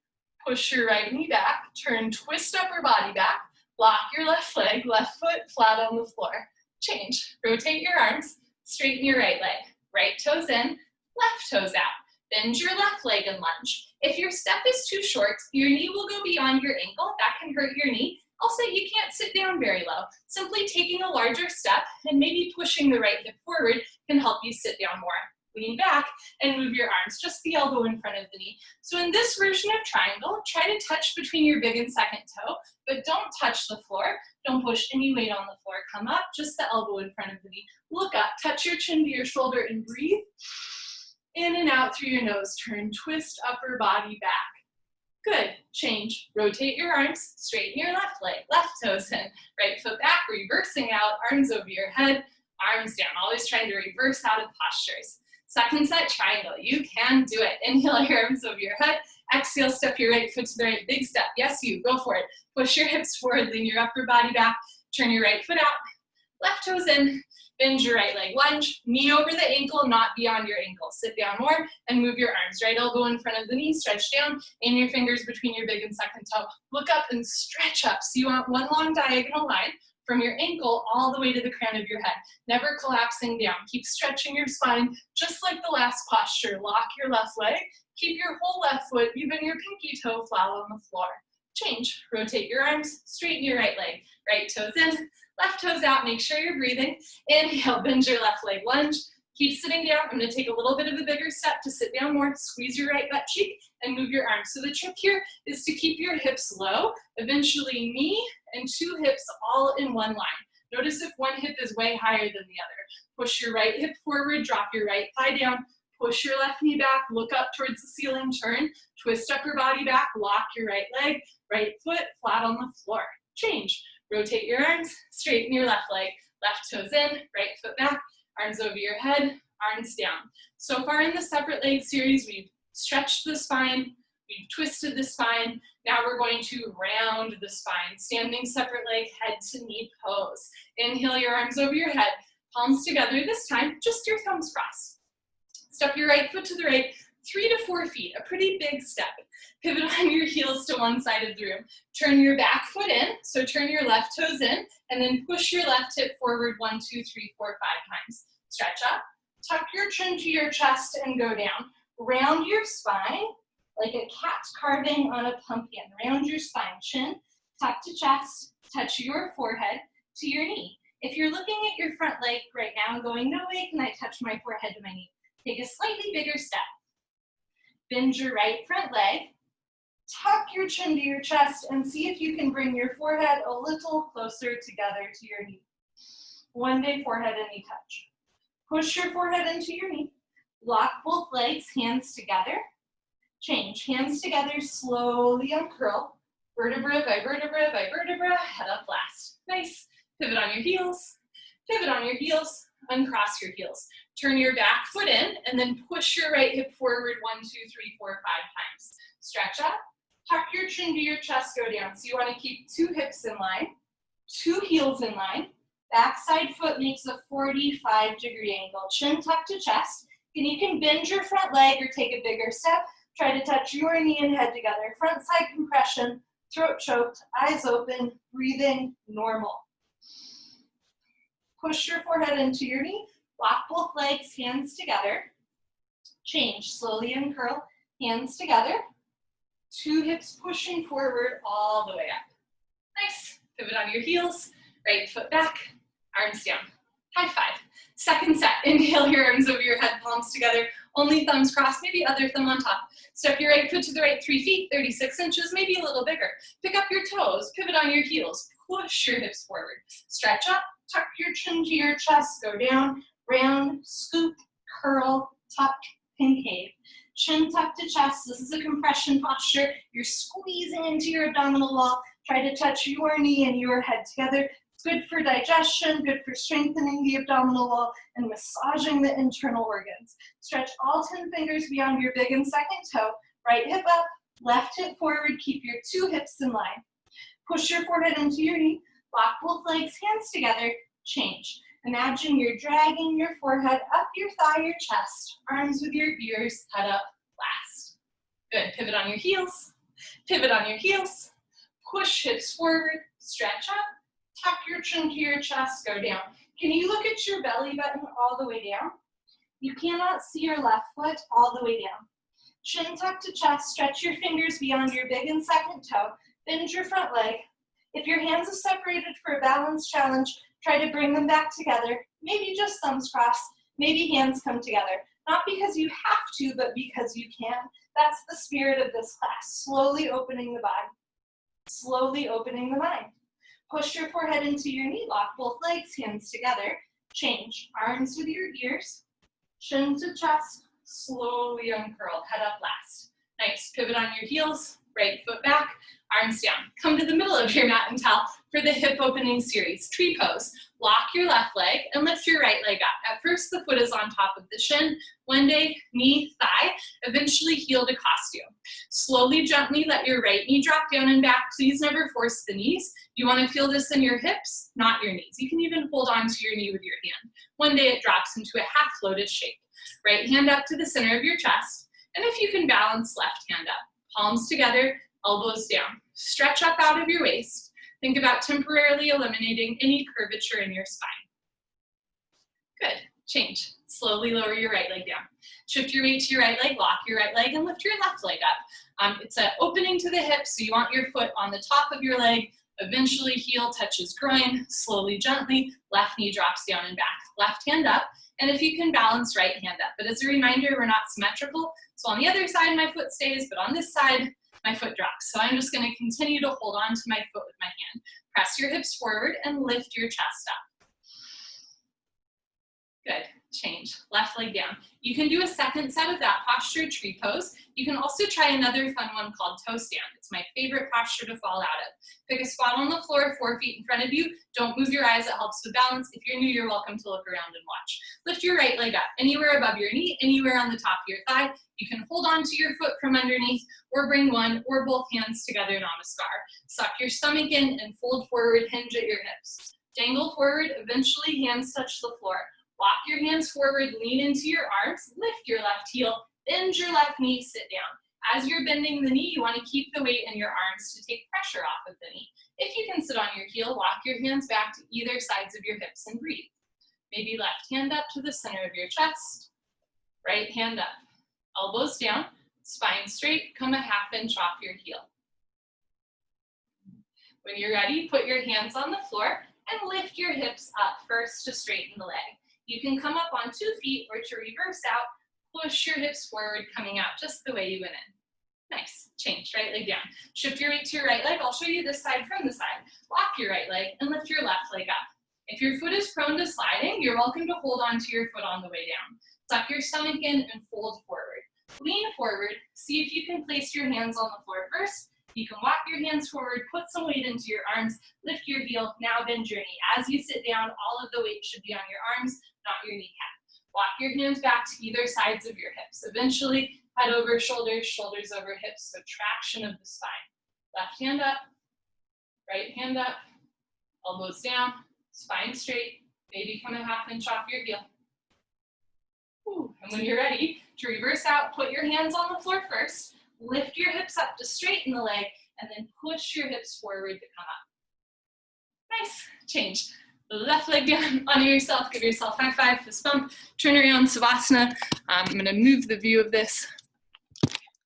Push your right knee back. Turn, twist upper body back. Lock your left leg, left foot flat on the floor. Change. Rotate your arms. Straighten your right leg. Right toes in, left toes out. Bend your left leg and lunge. If your step is too short, your knee will go beyond your ankle. That can hurt your knee. Also, you can't sit down very low. Simply taking a larger step and maybe pushing the right hip forward can help you sit down more. Lean back and move your arms, just the elbow in front of the knee. So in this version of triangle, try to touch between your big and second toe, but don't touch the floor. Don't push any weight on the floor. Come up, just the elbow in front of the knee. Look up, touch your chin to your shoulder and breathe. In and out through your nose. Turn, twist upper body back. Good. Change. Rotate your arms. Straighten your left leg. Left toes in. Right foot back. Reversing out. Arms over your head. Arms down. Always trying to reverse out of postures. Second set triangle. You can do it. Inhale your arms over your head. Exhale, step your right foot to the right. Big step. Yes, you. Go for it. Push your hips forward. Lean your upper body back. Turn your right foot out. Left toes in. Bend your right leg, lunge, knee over the ankle, not beyond your ankle. Sit down more and move your arms. Right elbow in front of the knee, stretch down, and your fingers between your big and second toe. Look up and stretch up. So you want one long diagonal line from your ankle all the way to the crown of your head. Never collapsing down. Keep stretching your spine, just like the last posture. Lock your left leg. Keep your whole left foot, even your pinky toe, flat on the floor. Change. Rotate your arms, straighten your right leg. Right toes in, left toes out. Make sure you're breathing. Inhale, bend your left leg, lunge. Keep sitting down. I'm going to take a little bit of a bigger step to sit down more. Squeeze your right butt cheek and move your arms. So the trick here is to keep your hips low. Eventually knee and two hips all in one line. Notice if one hip is way higher than the other. Push your right hip forward, drop your right thigh down. Push your left knee back, look up towards the ceiling, turn, twist upper body back, lock your right leg, right foot flat on the floor. Change. Rotate your arms, straighten your left leg, left toes in, right foot back, arms over your head, arms down. So far in the separate leg series, we've stretched the spine, we've twisted the spine. Now we're going to round the spine, standing separate leg, head to knee pose. Inhale your arms over your head, palms together this time, just your thumbs crossed. Step your right foot to the right, 3 to 4 feet, a pretty big step. Pivot on your heels to one side of the room. Turn your back foot in, so turn your left toes in, and then push your left hip forward 1, 2, 3, 4, 5 times. Stretch up, tuck your chin to your chest and go down. Round your spine like a cat carving on a pumpkin. Round your spine, chin, tuck to chest, touch your forehead to your knee. If you're looking at your front leg right now and going, no way can I touch my forehead to my knee, take a slightly bigger step. Bend your right front leg, tuck your chin to your chest, and see if you can bring your forehead a little closer together to your knee. One big forehead and knee touch. Push your forehead into your knee. Lock both legs, hands together. Change, hands together, slowly uncurl. Vertebra by vertebra by vertebra, head up last. Nice. Pivot on your heels. Pivot on your heels. Uncross your heels. Turn your back foot in and then push your right hip forward 1, 2, 3, 4, 5 times. Stretch up, tuck your chin to your chest, go down. So you want to keep 2 hips in line, 2 heels in line. Backside foot makes a 45-degree angle. Chin tucked to chest. And you can bend your front leg or take a bigger step. Try to touch your knee and head together. Front side compression, throat choked, eyes open, breathing normal. Push your forehead into your knee. Lock both legs, hands together. Change, slowly uncurl, hands together. 2 hips pushing forward all the way up. Nice. Pivot on your heels, right foot back, arms down. High five. Second set. Inhale your arms over your head, palms together. Only thumbs crossed, maybe other thumb on top. Step your right foot to the right 3 feet, 36 inches, maybe a little bigger. Pick up your toes, pivot on your heels, push your hips forward. Stretch up, tuck your chin to your chest, go down, round, scoop, curl, tuck, concave. Chin tucked to chest. This is a compression posture. You're squeezing into your abdominal wall. Try to touch your knee and your head together. It's good for digestion, good for strengthening the abdominal wall and massaging the internal organs. Stretch all 10 fingers beyond your big and second toe. Right hip up, left hip forward. Keep your 2 hips in line. Push your forehead into your knee. Lock both legs, hands together. Change. Imagine you're dragging your forehead up your thigh, your chest, arms with your ears, head up, last. Good, pivot on your heels, pivot on your heels, push hips forward, stretch up, tuck your chin to your chest, go down. Can you look at your belly button all the way down? You cannot see your left foot all the way down. Chin tuck to chest, stretch your fingers beyond your big and second toe, bend your front leg. If your hands are separated for a balance challenge, try to bring them back together. Maybe just thumbs cross, maybe hands come together. Not because you have to, but because you can. That's the spirit of this class, slowly opening the body, slowly opening the mind. Push your forehead into your knee lock, both legs, hands together. Change, arms with your ears, chin to chest, slowly uncurl, head up last. Nice, pivot on your heels, right foot back, arms down. Come to the middle of your mat and towel for the hip opening series, tree pose. Lock your left leg and lift your right leg up. At first, the foot is on top of the shin, one day, knee, thigh, eventually heel to costio. Slowly, gently let your right knee drop down and back. Please never force the knees. You want to feel this in your hips, not your knees. You can even hold on to your knee with your hand. One day it drops into a half lotus shape. Right hand up to the center of your chest, and if you can balance, left hand up. Palms together, elbows down. Stretch up out of your waist. Think about temporarily eliminating any curvature in your spine. Good, change. Slowly lower your right leg down. Shift your weight to your right leg, lock your right leg, and lift your left leg up. It's an opening to the hips, so you want your foot on the top of your leg. Eventually, heel touches groin. Slowly, gently, left knee drops down and back. Left hand up, and if you can balance, right hand up. But as a reminder, we're not symmetrical. So on the other side, my foot stays, but on this side, my foot drops. So I'm just going to continue to hold on to my foot with my hand. Press your hips forward and lift your chest up. Good. Change. Left leg down. You can do a second set of that posture, tree pose. You can also try another fun one called toe stand. It's my favorite posture to fall out of. Pick a spot on the floor, 4 feet in front of you. Don't move your eyes. It helps with balance. If you're new, you're welcome to look around and watch. Lift your right leg up, anywhere above your knee, anywhere on the top of your thigh. You can hold on to your foot from underneath, or bring one or both hands together, namaskar. Suck your stomach in and fold forward, hinge at your hips. Dangle forward, eventually hands touch the floor. Walk your hands forward, lean into your arms, lift your left heel, bend your left knee, sit down. As you're bending the knee, you want to keep the weight in your arms to take pressure off of the knee. If you can sit on your heel, walk your hands back to either sides of your hips and breathe. Maybe left hand up to the center of your chest, right hand up. Elbows down, spine straight, come a ½ inch off your heel. When you're ready, put your hands on the floor and lift your hips up first to straighten the leg. You can come up on 2 feet or to reverse out, push your hips forward, coming out just the way you went in. Nice, change, right leg down. Shift your weight to your right leg. I'll show you this side from the side. Lock your right leg and lift your left leg up. If your foot is prone to sliding, you're welcome to hold on to your foot on the way down. Tuck your stomach in and fold forward. Lean forward, see if you can place your hands on the floor first. You can walk your hands forward, put some weight into your arms, lift your heel, now bend your knee. As you sit down, all of the weight should be on your arms, not your kneecap. Walk your hands back to either sides of your hips. Eventually, head over shoulders, shoulders over hips, so traction of the spine. Left hand up, right hand up, elbows down, spine straight, maybe come a ½ inch off your heel. Ooh. And when you're ready to reverse out, put your hands on the floor first, lift your hips up to straighten the leg, and then push your hips forward to come up. Nice, change. Left leg down, honor yourself, give yourself high five, fist bump, turn around, Savasana. I'm gonna move the view of this.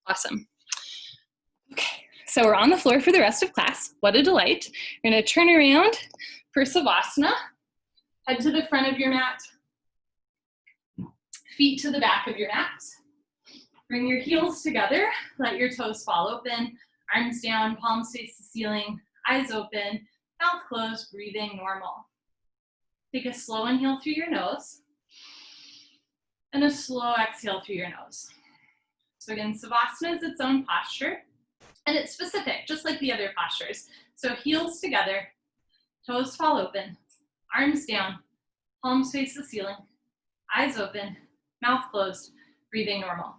Awesome. Okay, so we're on the floor for the rest of class. What a delight. We're gonna turn around for Savasana. Head to the front of your mat. Feet to the back of your mat. Bring your heels together, let your toes fall open, arms down, palms face the ceiling, eyes open, mouth closed, breathing normal. Take a slow inhale through your nose, and a slow exhale through your nose. So again, Savasana is its own posture, and it's specific, just like the other postures. So heels together, toes fall open, arms down, palms face the ceiling, eyes open, mouth closed, breathing normal.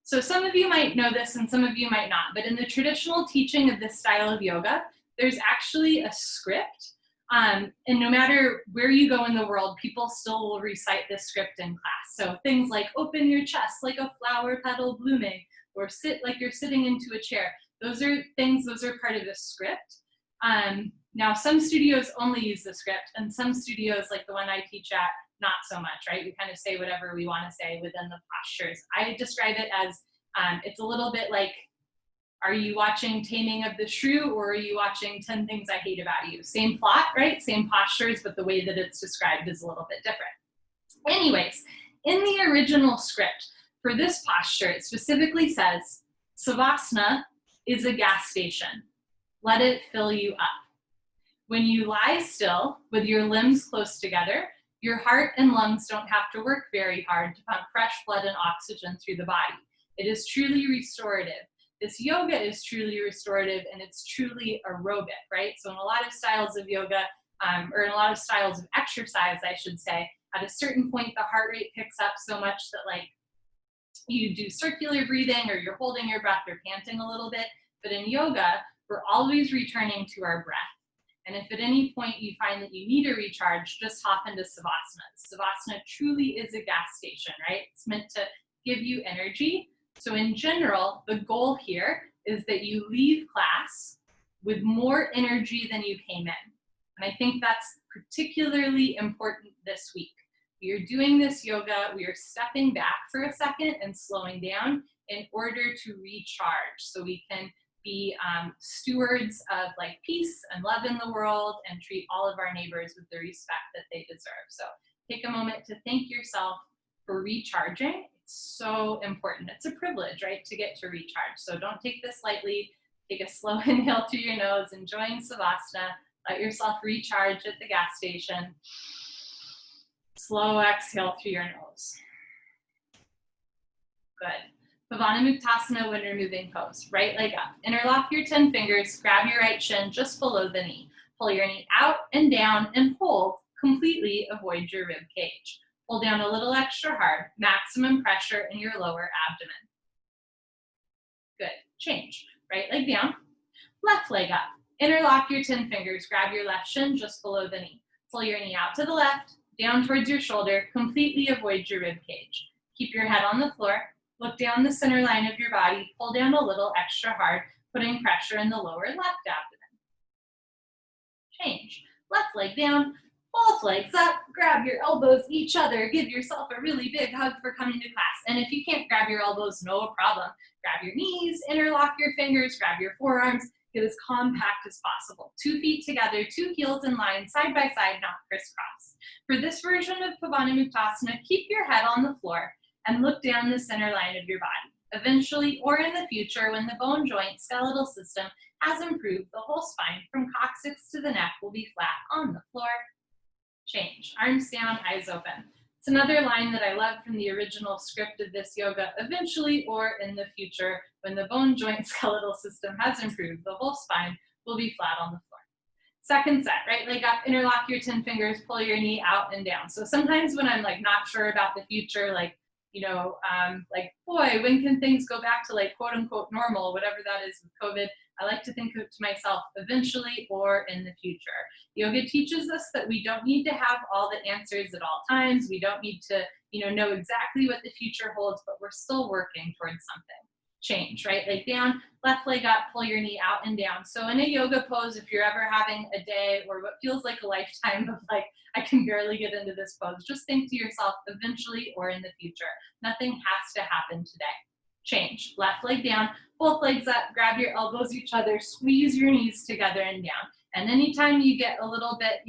So some of you might know this and some of you might not, but in the traditional teaching of this style of yoga, there's actually a script And no matter where you go in the world, people still will recite this script in class. So things like open your chest like a flower petal blooming, or sit like you're sitting into a chair. Those are part of the script. Now, some studios only use the script, and some studios, like the one I teach at, not so much, right? We kind of say whatever we want to say within the postures. I describe it as it's a little bit like, are you watching Taming of the Shrew, or are you watching 10 Things I Hate About You? Same plot, right? Same postures, but the way that it's described is a little bit different. Anyways, in the original script, for this posture, it specifically says, Savasana is a gas station. Let it fill you up. When you lie still with your limbs close together, your heart and lungs don't have to work very hard to pump fresh blood and oxygen through the body. It is truly restorative. This yoga is truly restorative, and it's truly aerobic, right? So in a lot of styles of yoga, or in a lot of styles of exercise, I should say, at a certain point, the heart rate picks up so much that like you do circular breathing, or you're holding your breath or panting a little bit. But in yoga, we're always returning to our breath. And if at any point you find that you need a recharge, just hop into Savasana. Savasana truly is a gas station, right? It's meant to give you energy. So in general, the goal here is that you leave class with more energy than you came in. And I think that's particularly important this week. We are doing this yoga, we are stepping back for a second and slowing down in order to recharge, so we can be stewards of like peace and love in the world, and treat all of our neighbors with the respect that they deserve. So take a moment to thank yourself for recharging. It's so important. It's a privilege, right, to get to recharge. So don't take this lightly. Take a slow inhale through your nose, enjoying Savasana. Let yourself recharge at the gas station. Slow exhale through your nose. Good. Pavanamuktasana when removing pose. Right leg up. Interlock your 10 fingers. Grab your right shin just below the knee. Pull your knee out and down and hold. Completely avoid your rib cage. Pull down a little extra hard. Maximum pressure in your lower abdomen. Good. Change. Right leg down. Left leg up. Interlock your 10 fingers. Grab your left shin just below the knee. Pull your knee out to the left, down towards your shoulder. Completely avoid your rib cage. Keep your head on the floor. Look down the center line of your body. Pull down a little extra hard, putting pressure in the lower left abdomen. Change. Left leg down. Both legs up. Grab your elbows each other. Give yourself a really big hug for coming to class. And if you can't grab your elbows, no problem. Grab your knees, interlock your fingers, grab your forearms. Get as compact as possible. 2 feet together, 2 heels in line, side by side, not crisscross. For this version of Pavanamuktasana, keep your head on the floor and look down the center line of your body. Eventually, or in the future, when the bone joint skeletal system has improved, the whole spine from coccyx to the neck will be flat on the floor. Change. Arms down, eyes open. It's another line that I love from the original script of this yoga. Eventually, or in the future, when the bone joint skeletal system has improved, the whole spine will be flat on the floor. Second set, right leg up, interlock your 10 fingers, pull your knee out and down. So sometimes when I'm like not sure about the future, like, you know, like, boy, when can things go back to like quote unquote normal, whatever that is with COVID, I like to think of to myself, eventually or in the future. Yoga teaches us that we don't need to have all the answers at all times. We don't need to, you know exactly what the future holds, but we're still working towards something. Change, right leg down, left leg up, pull your knee out and down. So in a yoga pose, if you're ever having a day or what feels like a lifetime of like, I can barely get into this pose, just think to yourself, eventually or in the future. Nothing has to happen today. Change, left leg down, both legs up, grab your elbows each other, squeeze your knees together and down. And anytime you get a little bit,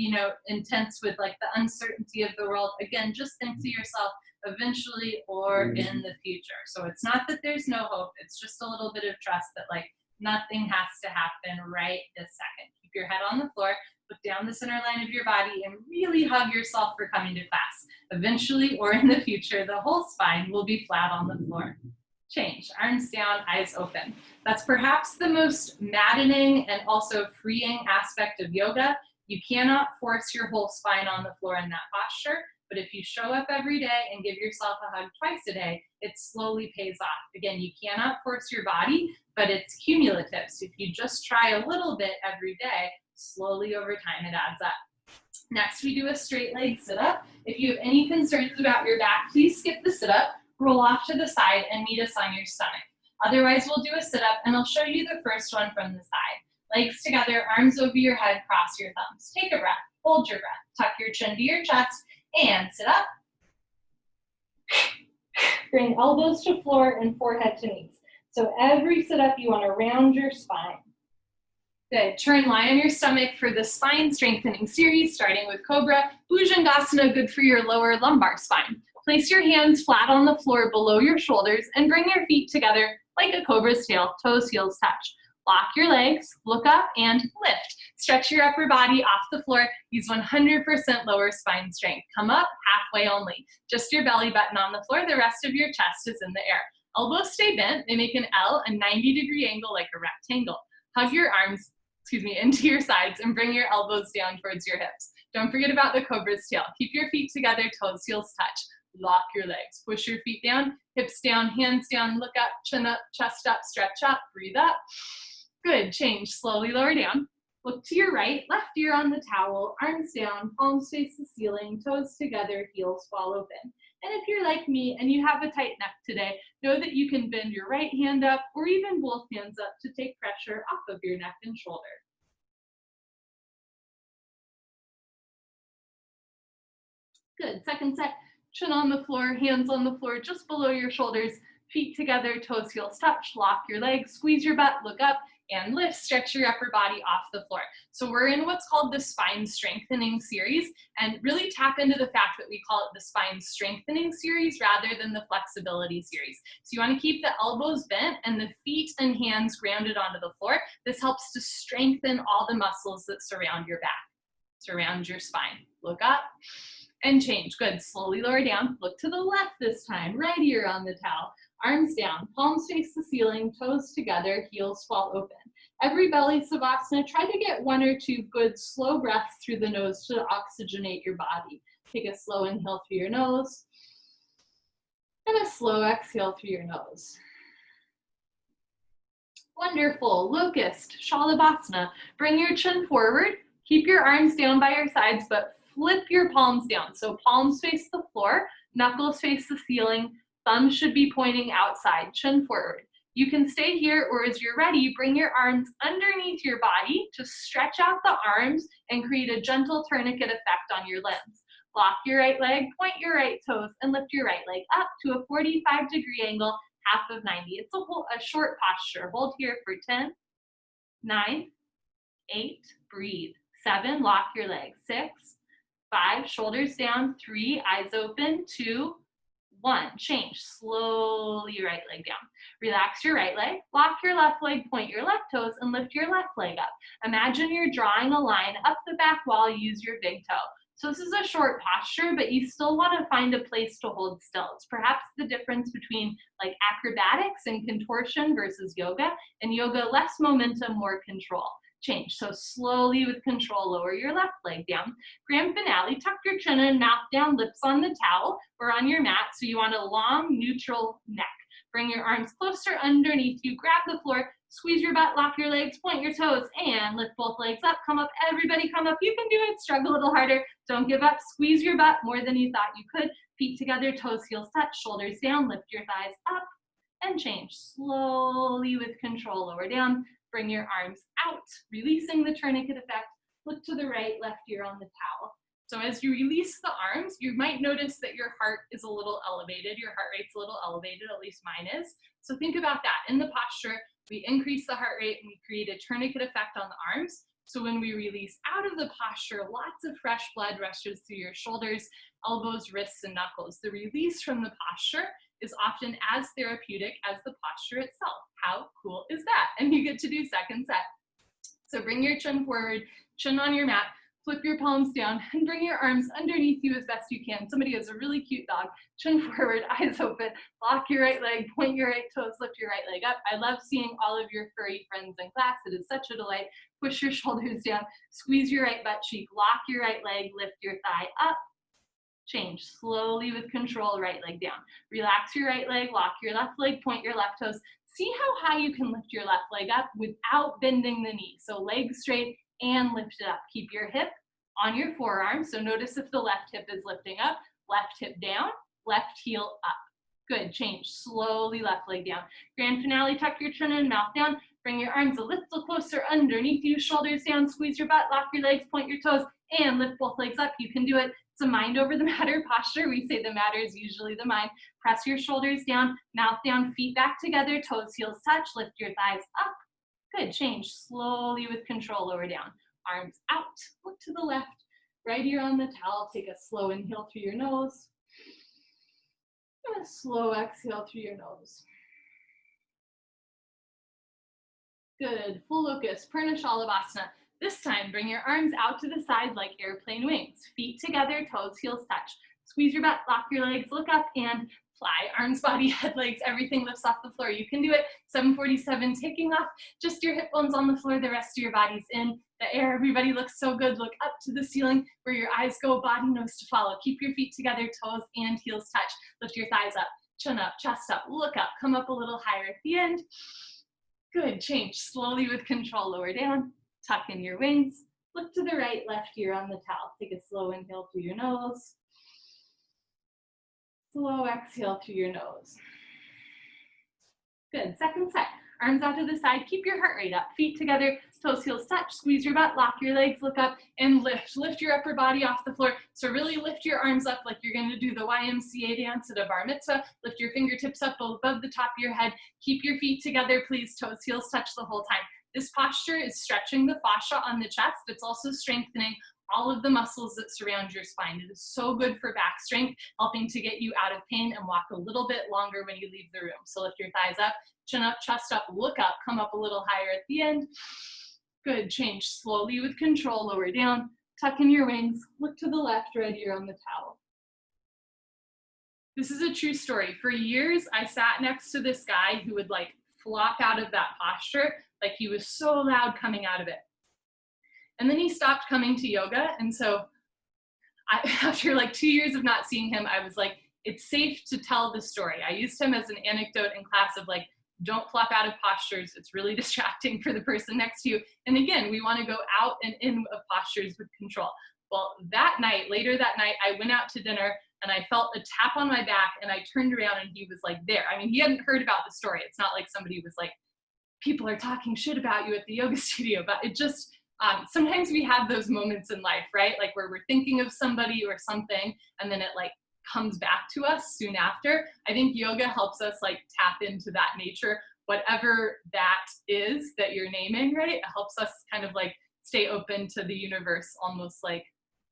intense with like the uncertainty of the world, again, just think to yourself, eventually or in the future. So it's not that there's no hope, it's just a little bit of trust that like nothing has to happen right this second. Keep your head on the floor, look down the center line of your body and really hug yourself for coming to class. Eventually or in the future, the whole spine will be flat on the floor. Change, arms down, eyes open. That's perhaps the most maddening and also freeing aspect of yoga. You cannot force your whole spine on the floor in that posture, but if you show up every day and give yourself a hug twice a day, it slowly pays off. Again, you cannot force your body, but it's cumulative. So if you just try a little bit every day, Slowly over time, it adds up. Next, we do a straight leg sit-up. If you have any concerns about your back, please skip the sit-up, roll off to the side, and meet us on your stomach. Otherwise, we'll do a sit-up, and I'll show you the first one from the side. Legs together, arms over your head, cross your thumbs. Take a breath, hold your breath, tuck your chin to your chest, and sit up. Bring elbows to floor and forehead to knees. So every sit-up, you want to round your spine. Good. Turn, lie on your stomach for the spine strengthening series, starting with Cobra. Bhujangasana, good for your lower lumbar spine. Place your hands flat on the floor below your shoulders and bring your feet together like a cobra's tail, toes, heels touch. Lock your legs, look up, and lift. Stretch your upper body off the floor. Use 100% lower spine strength. Come up halfway only. Just your belly button on the floor. The rest of your chest is in the air. Elbows stay bent. They make an L, a 90-degree angle like a rectangle. Hug your arms, into your sides and bring your elbows down towards your hips. Don't forget about the cobra's tail. Keep your feet together, toes, heels touch. Lock your legs. Push your feet down, hips down, hands down, look up, chin up, chest up, stretch up, breathe up. Good, change, slowly lower down. Look to your right, left ear on the towel, arms down, palms face the ceiling, toes together, heels fall open. And if you're like me and you have a tight neck today, know that you can bend your right hand up or even both hands up to take pressure off of your neck and shoulder. Good, second set, chin on the floor, hands on the floor just below your shoulders, feet together, toes, heels touch, lock your legs, squeeze your butt, look up, and lift, stretch your upper body off the floor. So we're in what's called the spine strengthening series, and really tap into the fact that we call it the spine strengthening series rather than the flexibility series. So you want to keep the elbows bent and the feet and hands grounded onto the floor. This helps to strengthen all the muscles that surround your back, surround your spine. Look up and change. Good, slowly lower down. Look to the left this time, right ear on the towel. Arms down, palms face the ceiling, toes together, heels fall open. Every belly savasana, try to get 1 or 2 good slow breaths through the nose to oxygenate your body. Take a slow inhale through your nose and a slow exhale through your nose. Wonderful, locust, shalabhasana. Bring your chin forward, keep your arms down by your sides, but flip your palms down. So palms face the floor, knuckles face the ceiling, thumbs should be pointing outside, chin forward. You can stay here, or as you're ready, bring your arms underneath your body to stretch out the arms and create a gentle tourniquet effect on your limbs. Lock your right leg, point your right toes, and lift your right leg up to a 45-degree angle, half of 90. It's a short posture. Hold here for 10, 9, 8, breathe. 7, lock your leg. 6, 5, shoulders down. 3, eyes open. 2, 1, change, slowly right leg down. Relax your right leg, lock your left leg, point your left toes, and lift your left leg up. Imagine you're drawing a line up the back wall, use your big toe. So this is a short posture, but you still want to find a place to hold still. It's perhaps the difference between like acrobatics and contortion versus yoga. In yoga, less momentum, more control. Change. So slowly with control, lower your left leg down. Grand finale, tuck your chin in, mouth down, lips on the towel or on your mat. So you want a long, neutral neck. Bring your arms closer underneath you, grab the floor, squeeze your butt, lock your legs, point your toes, and lift both legs up. Come up, everybody come up. You can do it. Struggle a little harder. Don't give up. Squeeze your butt more than you thought you could. Feet together, toes, heels touch, shoulders down, lift your thighs up, and change. Slowly with control, lower down. Bring your arms out, releasing the tourniquet effect. Look to the right, left ear on the towel. So as you release the arms, you might notice that your heart is a little elevated. Your heart rate's a little elevated, at least mine is. So think about that. In the posture, we increase the heart rate and we create a tourniquet effect on the arms. So when we release out of the posture, lots of fresh blood rushes through your shoulders, elbows, wrists, and knuckles. The release from the posture is often as therapeutic as the posture itself. How cool is that? And you get to do second set. So bring your chin forward, chin on your mat, flip your palms down, and bring your arms underneath you as best you can. Somebody has a really cute dog. Chin forward, eyes open, lock your right leg, point your right toes, lift your right leg up. I love seeing all of your furry friends in class. It is such a delight. Push your shoulders down, squeeze your right butt cheek, lock your right leg, lift your thigh up. Change slowly with control, right leg down. Relax your right leg, lock your left leg, point your left toes. See how high you can lift your left leg up without bending the knee. So legs straight, and lift it up. Keep your hip on your forearm. So notice if the left hip is lifting up, left hip down, left heel up. Good, change, slowly left leg down. Grand finale, tuck your chin and mouth down. Bring your arms a little closer underneath you, shoulders down, squeeze your butt, lock your legs, point your toes, and lift both legs up. You can do it. It's a mind over the matter posture. We say the matter is usually the mind. Press your shoulders down, mouth down, feet back together, toes, heels touch, lift your thighs up. Good, change, slowly with control, lower down. Arms out, look to the left. Right ear on the towel, take a slow inhale through your nose. And a slow exhale through your nose. Good, full locust, Purna Shalabhasana. This time, bring your arms out to the side like airplane wings. Feet together, toes, heels touch. Squeeze your butt, lock your legs, look up and fly. Arms, body, head, legs, everything lifts off the floor. You can do it. 747, taking off just your hip bones on the floor, the rest of your body's in the air. Everybody looks so good. Look up to the ceiling where your eyes go, body knows to follow. Keep your feet together, toes and heels touch. Lift your thighs up, chin up, chest up, look up, come up a little higher at the end. Good, change slowly with control, lower down, tuck in your wings, look to the right, left ear on the towel. Take a slow inhale through your nose. Slow exhale through your nose. Good, second set. Arms out to the side, keep your heart rate up, feet together, toes, heels touch, squeeze your butt, lock your legs, look up, and lift. Lift your upper body off the floor. So really lift your arms up like you're gonna do the YMCA dance at a bar mitzvah. Lift your fingertips up above the top of your head. Keep your feet together, please, toes, heels touch the whole time. This posture is stretching the fascia on the chest. It's also strengthening all of the muscles that surround your spine. It is so good for back strength, helping to get you out of pain and walk a little bit longer when you leave the room. So lift your thighs up, chin up, chest up, look up, come up a little higher at the end. Good, change slowly with control, lower down, tuck in your wings, look to the left, right ear on the towel. This is a true story. For years, I sat next to this guy who would like flop out of that posture, like he was so loud coming out of it. And then he stopped coming to yoga. And so after like 2 years of not seeing him, I was like, it's safe to tell the story. I used him as an anecdote in class of like, don't flop out of postures. It's really distracting for the person next to you. And again, we want to go out and in of postures with control. Well, that night, later that night, I went out to dinner and I felt a tap on my back and I turned around and he was like there. I mean, he hadn't heard about the story. It's not like somebody was like, people are talking shit about you at the yoga studio, but it just, sometimes we have those moments in life, right? Like where we're thinking of somebody or something and then it like comes back to us soon after. I think yoga helps us like tap into that nature, whatever that is that you're naming, right? It helps us kind of like stay open to the universe, almost like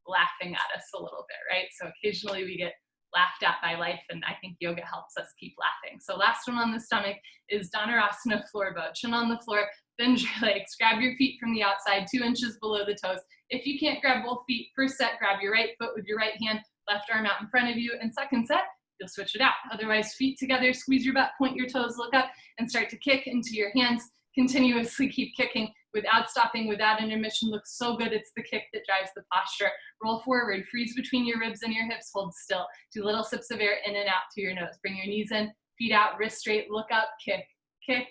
laughing at us a little bit, right? So occasionally we get laughed at by life, and I think yoga helps us keep laughing. So last one on the stomach is Dhanurasana floor bow. Chin on the floor, bend your legs, grab your feet from the outside, 2 inches below the toes. If you can't grab both feet, first set, grab your right foot with your right hand, left arm out in front of you, and second set, you'll switch it out. Otherwise, feet together, squeeze your butt, point your toes, look up, and start to kick into your hands. Continuously keep kicking without stopping, without intermission. Looks so good. It's the kick that drives the posture. Roll forward, freeze between your ribs and your hips, hold still. Do little sips of air in and out through your nose. Bring your knees in, feet out, wrist straight, look up, kick, kick,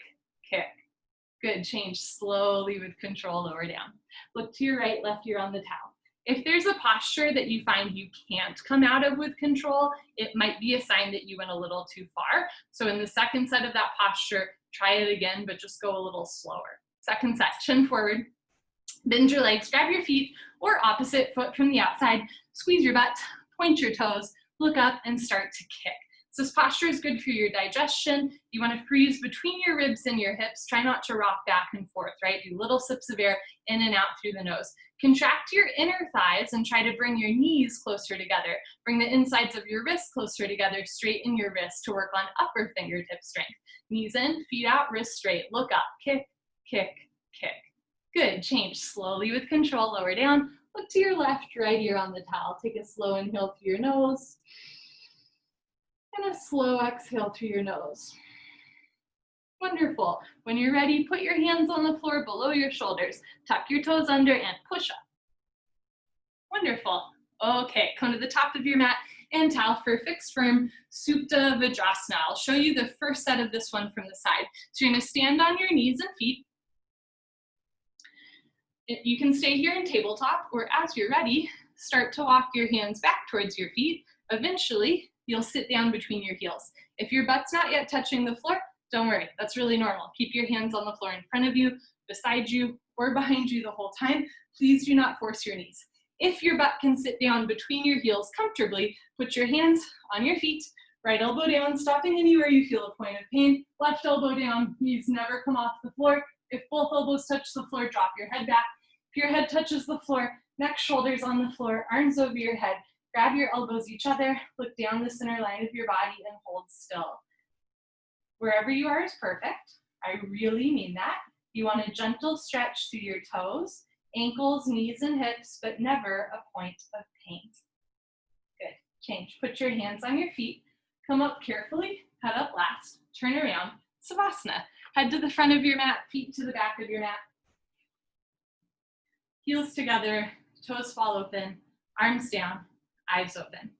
kick. Good, change slowly with control, lower down. Look to your right, left ear on the towel. If there's a posture that you find you can't come out of with control, it might be a sign that you went a little too far. So in the second set of that posture, try it again, but just go a little slower. Second set, chin forward, bend your legs, grab your feet or opposite foot from the outside, squeeze your butt, point your toes, look up and start to kick. So this posture is good for your digestion. You want to freeze between your ribs and your hips. Try not to rock back and forth, right? Do little sips of air in and out through the nose. Contract your inner thighs and try to bring your knees closer together. Bring the insides of your wrists closer together, straighten your wrists to work on upper fingertip strength. Knees in, feet out, wrists straight. Look up, kick, kick, kick. Good, change slowly with control, lower down. Look to your left, right ear on the towel. Take a slow inhale through your nose. And a slow exhale through your nose. Wonderful. When you're ready, put your hands on the floor below your shoulders. Tuck your toes under and push up. Wonderful. Okay, come to the top of your mat and towel for fixed firm Supta Vajrasana. I'll show you the first set of this one from the side. So you're going to stand on your knees and feet. You can stay here in tabletop, or as you're ready, start to walk your hands back towards your feet. Eventually, you'll sit down between your heels. If your butt's not yet touching the floor, don't worry, that's really normal. Keep your hands on the floor in front of you, beside you, or behind you the whole time. Please do not force your knees. If your butt can sit down between your heels comfortably, put your hands on your feet, right elbow down, stopping anywhere you feel a point of pain, left elbow down, knees never come off the floor. If both elbows touch the floor, drop your head back. If your head touches the floor, neck, shoulders on the floor, arms over your head, grab your elbows each other, look down the center line of your body and hold still. Wherever you are is perfect. I really mean that. You want a gentle stretch through your toes, ankles, knees, and hips, but never a point of pain. Good. Change. Put your hands on your feet. Come up carefully, head up last, turn around, Savasana. Head to the front of your mat, feet to the back of your mat. Heels together, toes fall open, arms down, eyes open.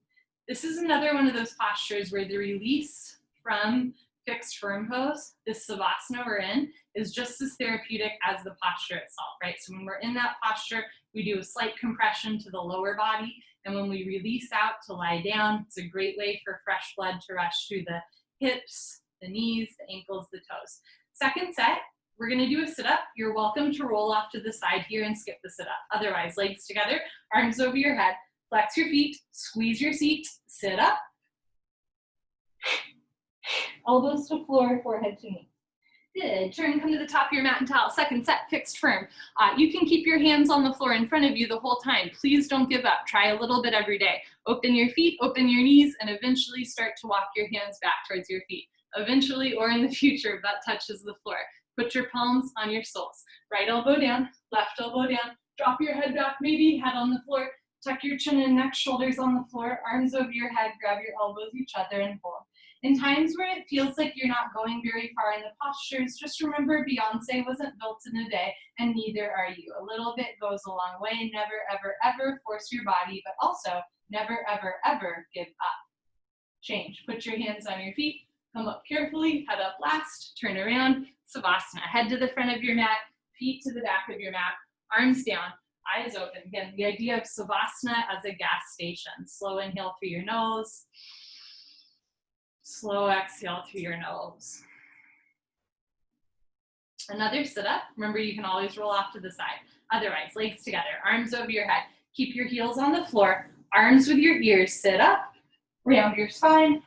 This is another one of those postures where the release from fixed firm pose, this Savasana we're in, is just as therapeutic as the posture itself, right? So when we're in that posture, we do a slight compression to the lower body, and when we release out to lie down, it's a great way for fresh blood to rush through the hips, the knees, the ankles, the toes. Second set, we're gonna do a sit-up. You're welcome to roll off to the side here and skip the sit-up. Otherwise, legs together, arms over your head, flex your feet, squeeze your seat, sit up. Elbows to floor, forehead to knee. Good. Turn, come to the top of your mat and towel. Second set, fixed firm. You can keep your hands on the floor in front of you the whole time. Please don't give up. Try a little bit every day. Open your feet, open your knees, and eventually start to walk your hands back towards your feet. Eventually, or in the future, butt touches the floor. Put your palms on your soles. Right elbow down, left elbow down. Drop your head back, maybe head on the floor. Tuck your chin and neck, shoulders on the floor, arms over your head, grab your elbows each other and hold. In times where it feels like you're not going very far in the postures, just remember Beyonce wasn't built in a day, and neither are you. A little bit goes a long way. Never, ever, ever force your body, but also never, ever, ever give up. Change. Put your hands on your feet. Come up carefully, head up last, turn around, Savasana. Head to the front of your mat, feet to the back of your mat, arms down, eyes open. Again, the idea of Savasana as a gas station. Slow inhale through your nose. Slow exhale through your nose. Another sit-up. Remember, you can always roll off to the side. Otherwise, legs together, arms over your head. Keep your heels on the floor, arms with your ears. Sit up, round your spine,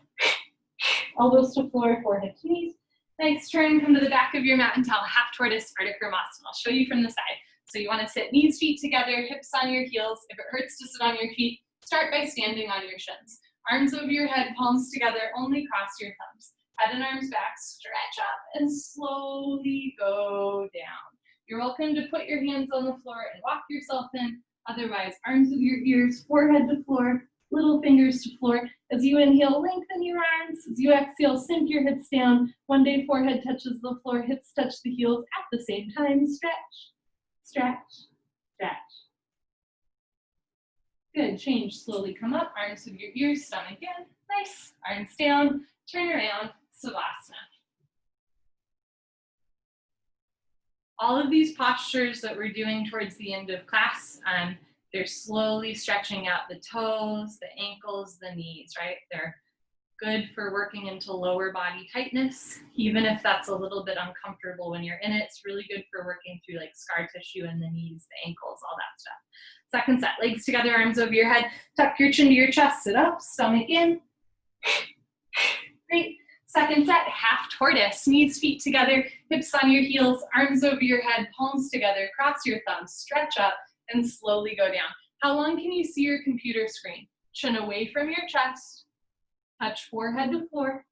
elbows to floor, forehead to knees. Nice turn, come to the back of your mat and towel, half tortoise, Bikram. I'll show you from the side. So you want to sit knees, feet together, hips on your heels. If it hurts to sit on your feet, start by standing on your shins. Arms over your head, palms together, only cross your thumbs. Head and arms back, stretch up and slowly go down. You're welcome to put your hands on the floor and walk yourself in. Otherwise, arms with your ears, forehead to floor, little fingers to floor. As you inhale, lengthen your arms. As you exhale, sink your hips down. One day, forehead touches the floor, hips touch the heels at the same time. Stretch, stretch, stretch. Good, change, slowly come up, arms with your ears, stomach in, nice, arms down, turn around, Savasana. All of these postures that we're doing towards the end of class, they're slowly stretching out the toes, the ankles, the knees, right? They're good for working into lower body tightness, even if that's a little bit uncomfortable when you're in it. It's really good for working through like scar tissue in the knees, the ankles, all that stuff. Second set, legs together, arms over your head, tuck your chin to your chest, sit up, stomach in. Great. Second set, half tortoise, knees, feet together, hips on your heels, arms over your head, palms together, cross your thumbs, stretch up, and slowly go down. How long can you see your computer screen? Chin away from your chest, touch forehead to floor,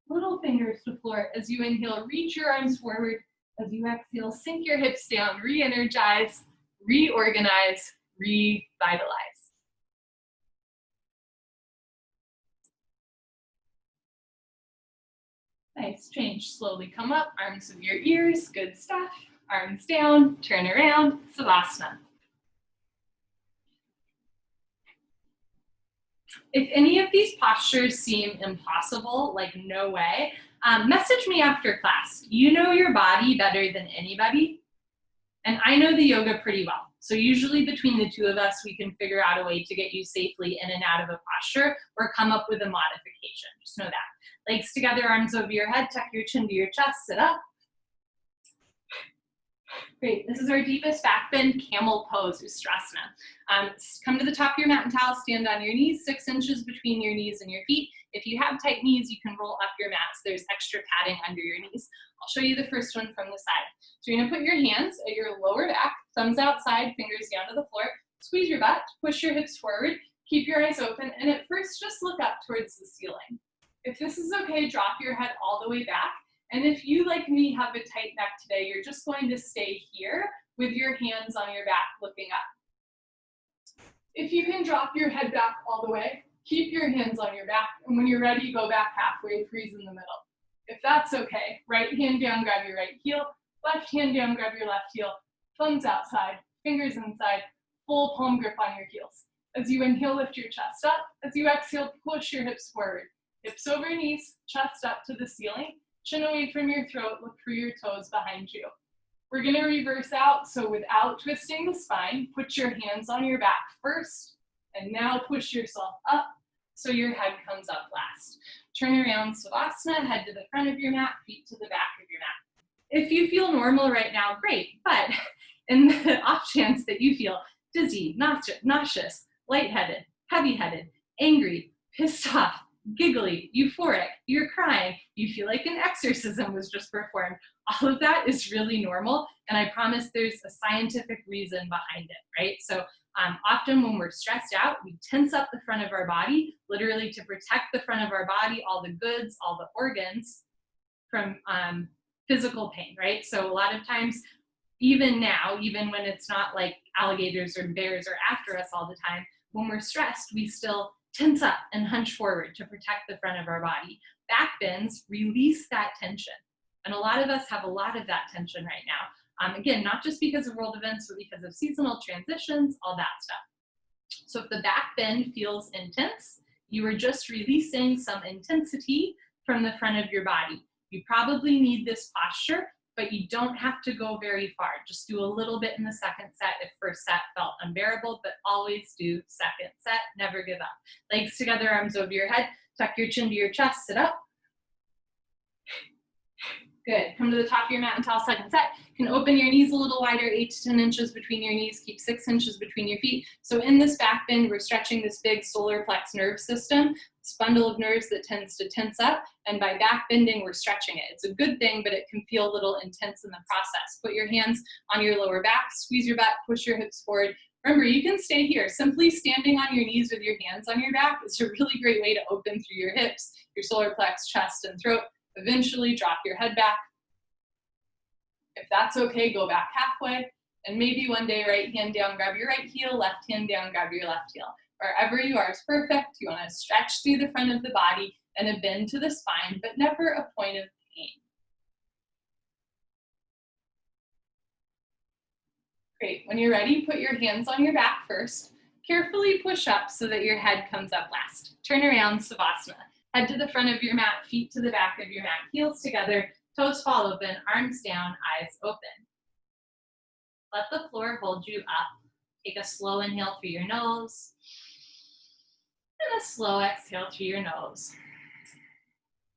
little fingers to floor. As you inhale, reach your arms forward. As you exhale, sink your hips down, re-energize, reorganize, revitalize. Nice, change, slowly come up, arms with your ears, good stuff. Arms down, turn around, Savasana. If any of these postures seem impossible, like no way, message me after class. You know your body better than anybody. And I know the yoga pretty well. So usually between the two of us, we can figure out a way to get you safely in and out of a posture or come up with a modification. Just know that. Legs together, arms over your head, tuck your chin to your chest, sit up. Great, this is our deepest back bend, camel pose, Ustrasana. Come to the top of your mat and towel, stand on your knees, 6 inches between your knees and your feet. If you have tight knees, you can roll up your mats. There's extra padding under your knees. I'll show you the first one from the side. So you're gonna put your hands at your lower back, thumbs outside, fingers down to the floor, squeeze your butt, push your hips forward, keep your eyes open, and at first just look up towards the ceiling. If this is okay, drop your head all the way back. And if you, like me, have a tight neck today, you're just going to stay here with your hands on your back looking up. If you can drop your head back all the way, keep your hands on your back, and when you're ready, go back halfway, freeze in the middle. If that's okay, right hand down, grab your right heel, left hand down, grab your left heel, thumbs outside, fingers inside, full palm grip on your heels. As you inhale, lift your chest up. As you exhale, push your hips forward. Hips over knees, chest up to the ceiling, chin away from your throat, look for your toes behind you. We're gonna reverse out, so without twisting the spine, put your hands on your back first, and now push yourself up so your head comes up last. Turn around, Savasana, head to the front of your mat, feet to the back of your mat. If you feel normal right now, great, but in the off chance that you feel dizzy, nauseous, lightheaded, heavy-headed, angry, pissed off, giggly, euphoric, you're crying, you feel like an exorcism was just performed, all of that is really normal, and I promise there's a scientific reason behind it, right? So often when we're stressed out, we tense up the front of our body, literally to protect the front of our body, all the goods, all the organs from physical pain, right? So a lot of times, even now, even when it's not like alligators or bears are after us all the time, when we're stressed, we still tense up and hunch forward to protect the front of our body. Back bends release that tension. And a lot of us have a lot of that tension right now. Again, not just because of world events, but because of seasonal transitions, all that stuff. So if the back bend feels intense, you are just releasing some intensity from the front of your body. You probably need this posture, but you don't have to go very far. Just do a little bit in the second set if first set felt unbearable, but always do second set, never give up. Legs together, arms over your head, tuck your chin to your chest, sit up. Good, come to the top of your mat and towel, second set. You can open your knees a little wider, 8 to 10 inches between your knees, keep 6 inches between your feet. So in this back bend, we're stretching this big solar plex nerve system, this bundle of nerves that tends to tense up, and by back bending, we're stretching it. It's a good thing, but it can feel a little intense in the process. Put your hands on your lower back, squeeze your butt, push your hips forward. Remember, you can stay here. Simply standing on your knees with your hands on your back is a really great way to open through your hips, your solar plex, chest, and throat. Eventually drop your head back. If that's okay, go back halfway, and maybe one day right hand down, grab your right heel, left hand down, grab your left heel. Wherever you are is perfect. You want to stretch through the front of the body and a bend to the spine, but never a point of pain. Great, when you're ready, put your hands on your back first. Carefully push up so that your head comes up last. Turn around, Savasana. Head to the front of your mat, feet to the back of your mat, heels together, toes fall open, arms down, eyes open. Let the floor hold you up. Take a slow inhale through your nose, and a slow exhale through your nose.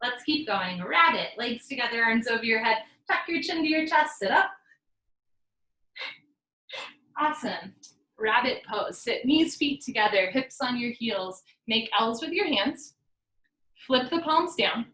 Let's keep going. Rabbit, legs together, arms over your head, tuck your chin to your chest, sit up. Awesome. Rabbit pose. Sit knees, feet together, hips on your heels. Make L's with your hands. Flip the palms down.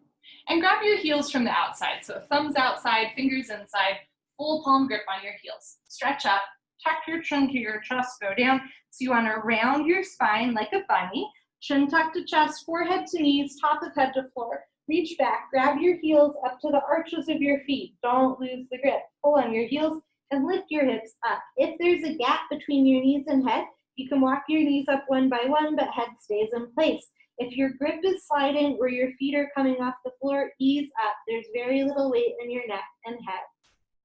And grab your heels from the outside. So thumbs outside, fingers inside, full palm grip on your heels. Stretch up, tuck your chin to your chest, go down. So you want to round your spine like a bunny. Chin tucked to chest, forehead to knees, top of head to floor. Reach back, grab your heels up to the arches of your feet. Don't lose the grip. Pull on your heels and lift your hips up. If there's a gap between your knees and head, you can walk your knees up one by one, but head stays in place. If your grip is sliding or your feet are coming off the floor, ease up. There's very little weight in your neck and head.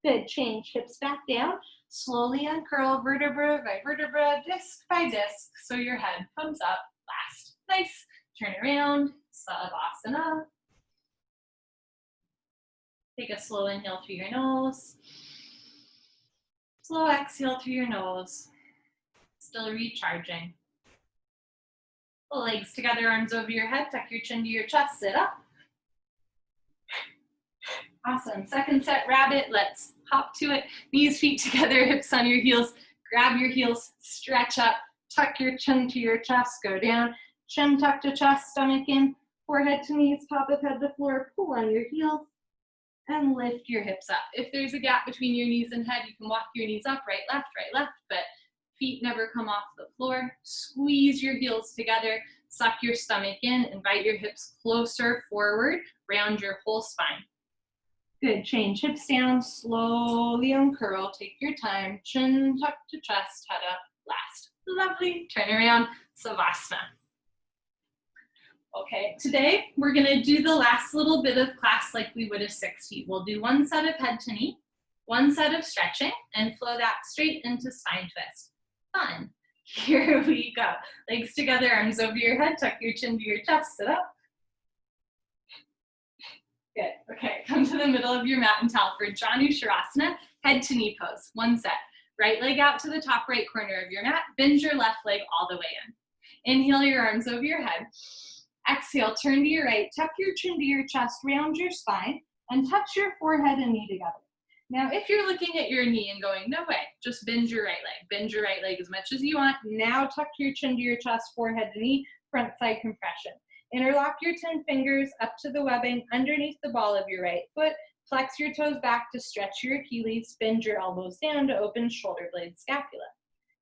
Good, change, hips back down. Slowly uncurl vertebra by vertebra, disc by disc, so your head comes up last. Nice. Turn around, Savasana. Take a slow inhale through your nose. Slow exhale through your nose. Still recharging. Pull legs together, arms over your head, tuck your chin to your chest, sit up. Awesome. Second set, rabbit. Let's hop to it. Knees, feet together, hips on your heels. Grab your heels, stretch up, tuck your chin to your chest, go down. Chin tuck to chest, stomach in, forehead to knees, top of head to floor, pull on your heels, and lift your hips up. If there's a gap between your knees and head, you can walk your knees up, right, left, but feet never come off the floor. Squeeze your heels together, suck your stomach in, invite your hips closer forward, round your whole spine. Good, change hips down, slowly uncurl, take your time, chin tuck to chest, head up, last. Lovely, turn around, Savasana. Okay, today we're gonna do the last little bit of class like we would a 60. We'll do one set of head to knee, one set of stretching, and flow that straight into spine twist. Fun. Here we go. Legs together, arms over your head, tuck your chin to your chest, sit up. Good, okay, come to the middle of your mat and towel for Janu Shavasana, head to knee pose, one set. Right leg out to the top right corner of your mat, bend your left leg all the way in. Inhale your arms over your head. Exhale, turn to your right, tuck your chin to your chest, round your spine, and touch your forehead and knee together. Now, if you're looking at your knee and going, no way, just bend your right leg. Bend your right leg as much as you want. Now tuck your chin to your chest, forehead to knee, front side compression. Interlock your 10 fingers up to the webbing underneath the ball of your right foot. Flex your toes back to stretch your Achilles. Bend your elbows down to open shoulder blade scapula.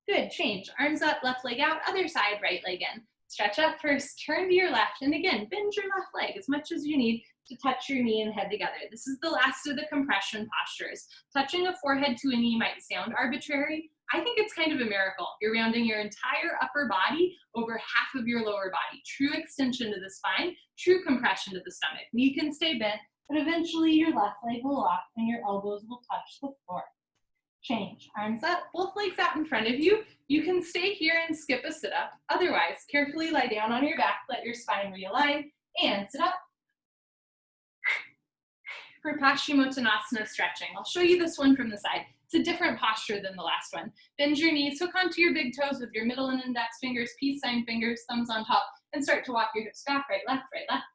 Good, change. Arms up, left leg out, other side, right leg in. Stretch up first, turn to your left, and again, bend your left leg as much as you need to touch your knee and head together. This is the last of the compression postures. Touching a forehead to a knee might sound arbitrary. I think it's kind of a miracle. You're rounding your entire upper body over half of your lower body. True extension to the spine, true compression to the stomach. Knee can stay bent, but eventually your left leg will lock and your elbows will touch the floor. Change, arms up, both legs out in front of you. You can stay here and skip a sit-up. Otherwise, carefully lie down on your back, let your spine realign, and sit up. For Paschimottanasana stretching, I'll show you this one from the side. It's a different posture than the last one. Bend your knees, hook onto your big toes with your middle and index fingers, peace sign fingers, thumbs on top, and start to walk your hips back, right, left, right, left.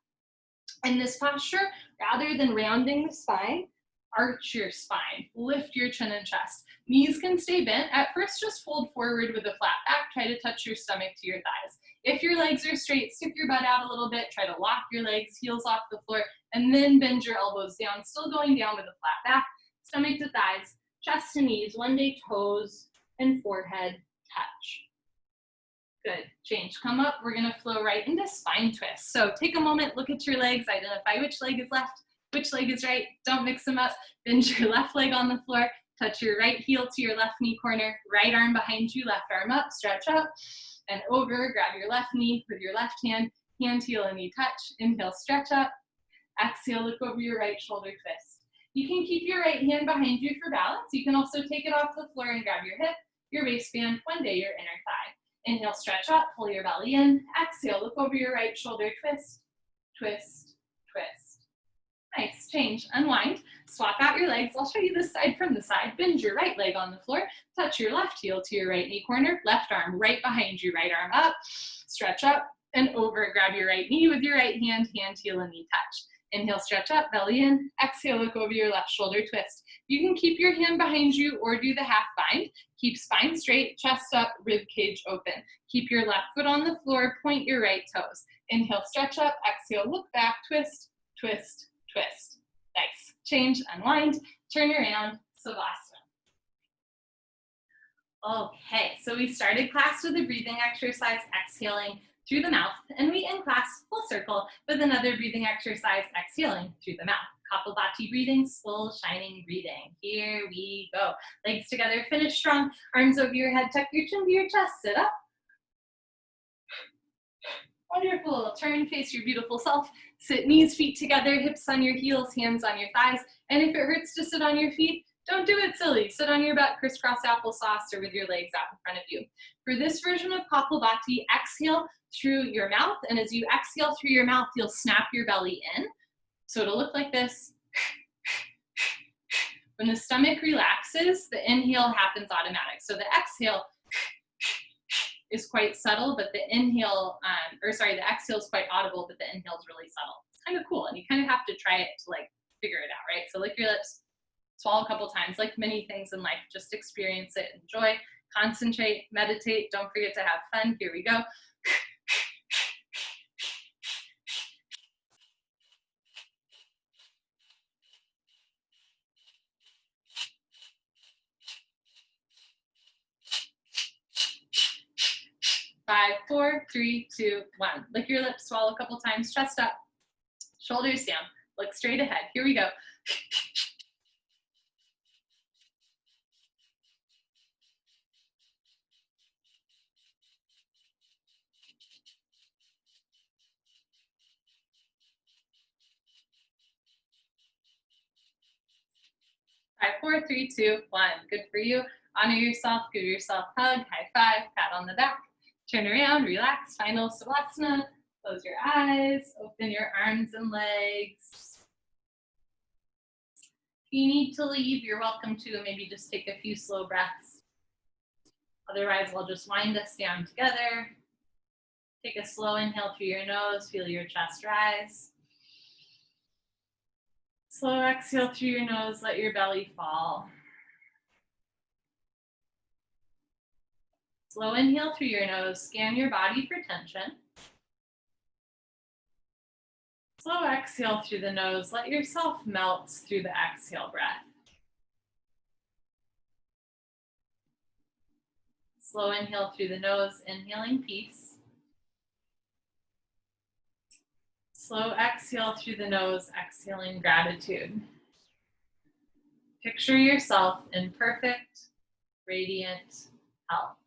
In this posture, rather than rounding the spine, arch your spine, lift your chin and chest. Knees can stay bent. At first, just fold forward with a flat back. Try to touch your stomach to your thighs. If your legs are straight, stick your butt out a little bit. Try to lock your legs, heels off the floor, and then bend your elbows down, still going down with a flat back. Stomach to thighs, chest to knees, one day toes and forehead touch. Good, change, come up. We're gonna flow right into spine twist. So take a moment, look at your legs, identify which leg is left, which leg is right, don't mix them up. Bend your left leg on the floor, touch your right heel to your left knee corner, right arm behind you, left arm up, stretch up, and over, grab your left knee with your left hand, hand, heel, and knee touch. Inhale, stretch up. Exhale, look over your right shoulder, twist. You can keep your right hand behind you for balance. You can also take it off the floor and grab your hip, your waistband, one day your inner thigh. Inhale, stretch up, pull your belly in. Exhale, look over your right shoulder, twist, twist, twist. Nice, change, unwind, swap out your legs. I'll show you this side from the side. Bend your right leg on the floor, touch your left heel to your right knee corner, left arm right behind you, right arm up, stretch up and over, grab your right knee with your right hand, hand, heel, and knee touch. Inhale, stretch up, belly in. Exhale, look over your left shoulder, twist. You can keep your hand behind you or do the half bind. Keep spine straight, chest up, rib cage open. Keep your left foot on the floor, point your right toes. Inhale, stretch up, exhale, look back, twist, twist, twist. Nice. Change, unwind, turn around, Savasana. Okay, so we started class with a breathing exercise, exhaling through the mouth, and we end class full circle with another breathing exercise, exhaling through the mouth. Kapalabhati breathing, full shining breathing. Here we go. Legs together, finish strong. Arms over your head, tuck your chin to your chest, sit up. Wonderful. Turn, face your beautiful self. Sit knees, feet together, hips on your heels, hands on your thighs. And if it hurts to sit on your feet, don't do it silly. Sit on your butt, crisscross applesauce, or with your legs out in front of you. For this version of Kapalabhati, exhale through your mouth. And as you exhale through your mouth, you'll snap your belly in. So it'll look like this. When the stomach relaxes, the inhale happens automatic. So the exhale is quite subtle, but the inhale, the exhale is quite audible, but the inhale is really subtle. It's kind of cool, and you kind of have to try it to like figure it out, right? So lick your lips, swallow a couple times, like many things in life, just experience it, enjoy, concentrate, meditate, don't forget to have fun. Here we go. 5, 4, 3, 2, 1. Lick your lips, swallow a couple times, chest up, shoulders down, look straight ahead. Here we go. 5, 4, 3, 2, 1. Good for you. Honor yourself, give yourself a hug, high five, pat on the back. Turn around, relax, final Savasana. Close your eyes, open your arms and legs. If you need to leave, you're welcome to. Maybe just take a few slow breaths. Otherwise, I'll just wind us down together. Take a slow inhale through your nose, feel your chest rise. Slow exhale through your nose, let your belly fall. Slow inhale through your nose, scan your body for tension. Slow exhale through the nose, let yourself melt through the exhale breath. Slow inhale through the nose, inhaling peace. Slow exhale through the nose, exhaling gratitude. Picture yourself in perfect, radiant health.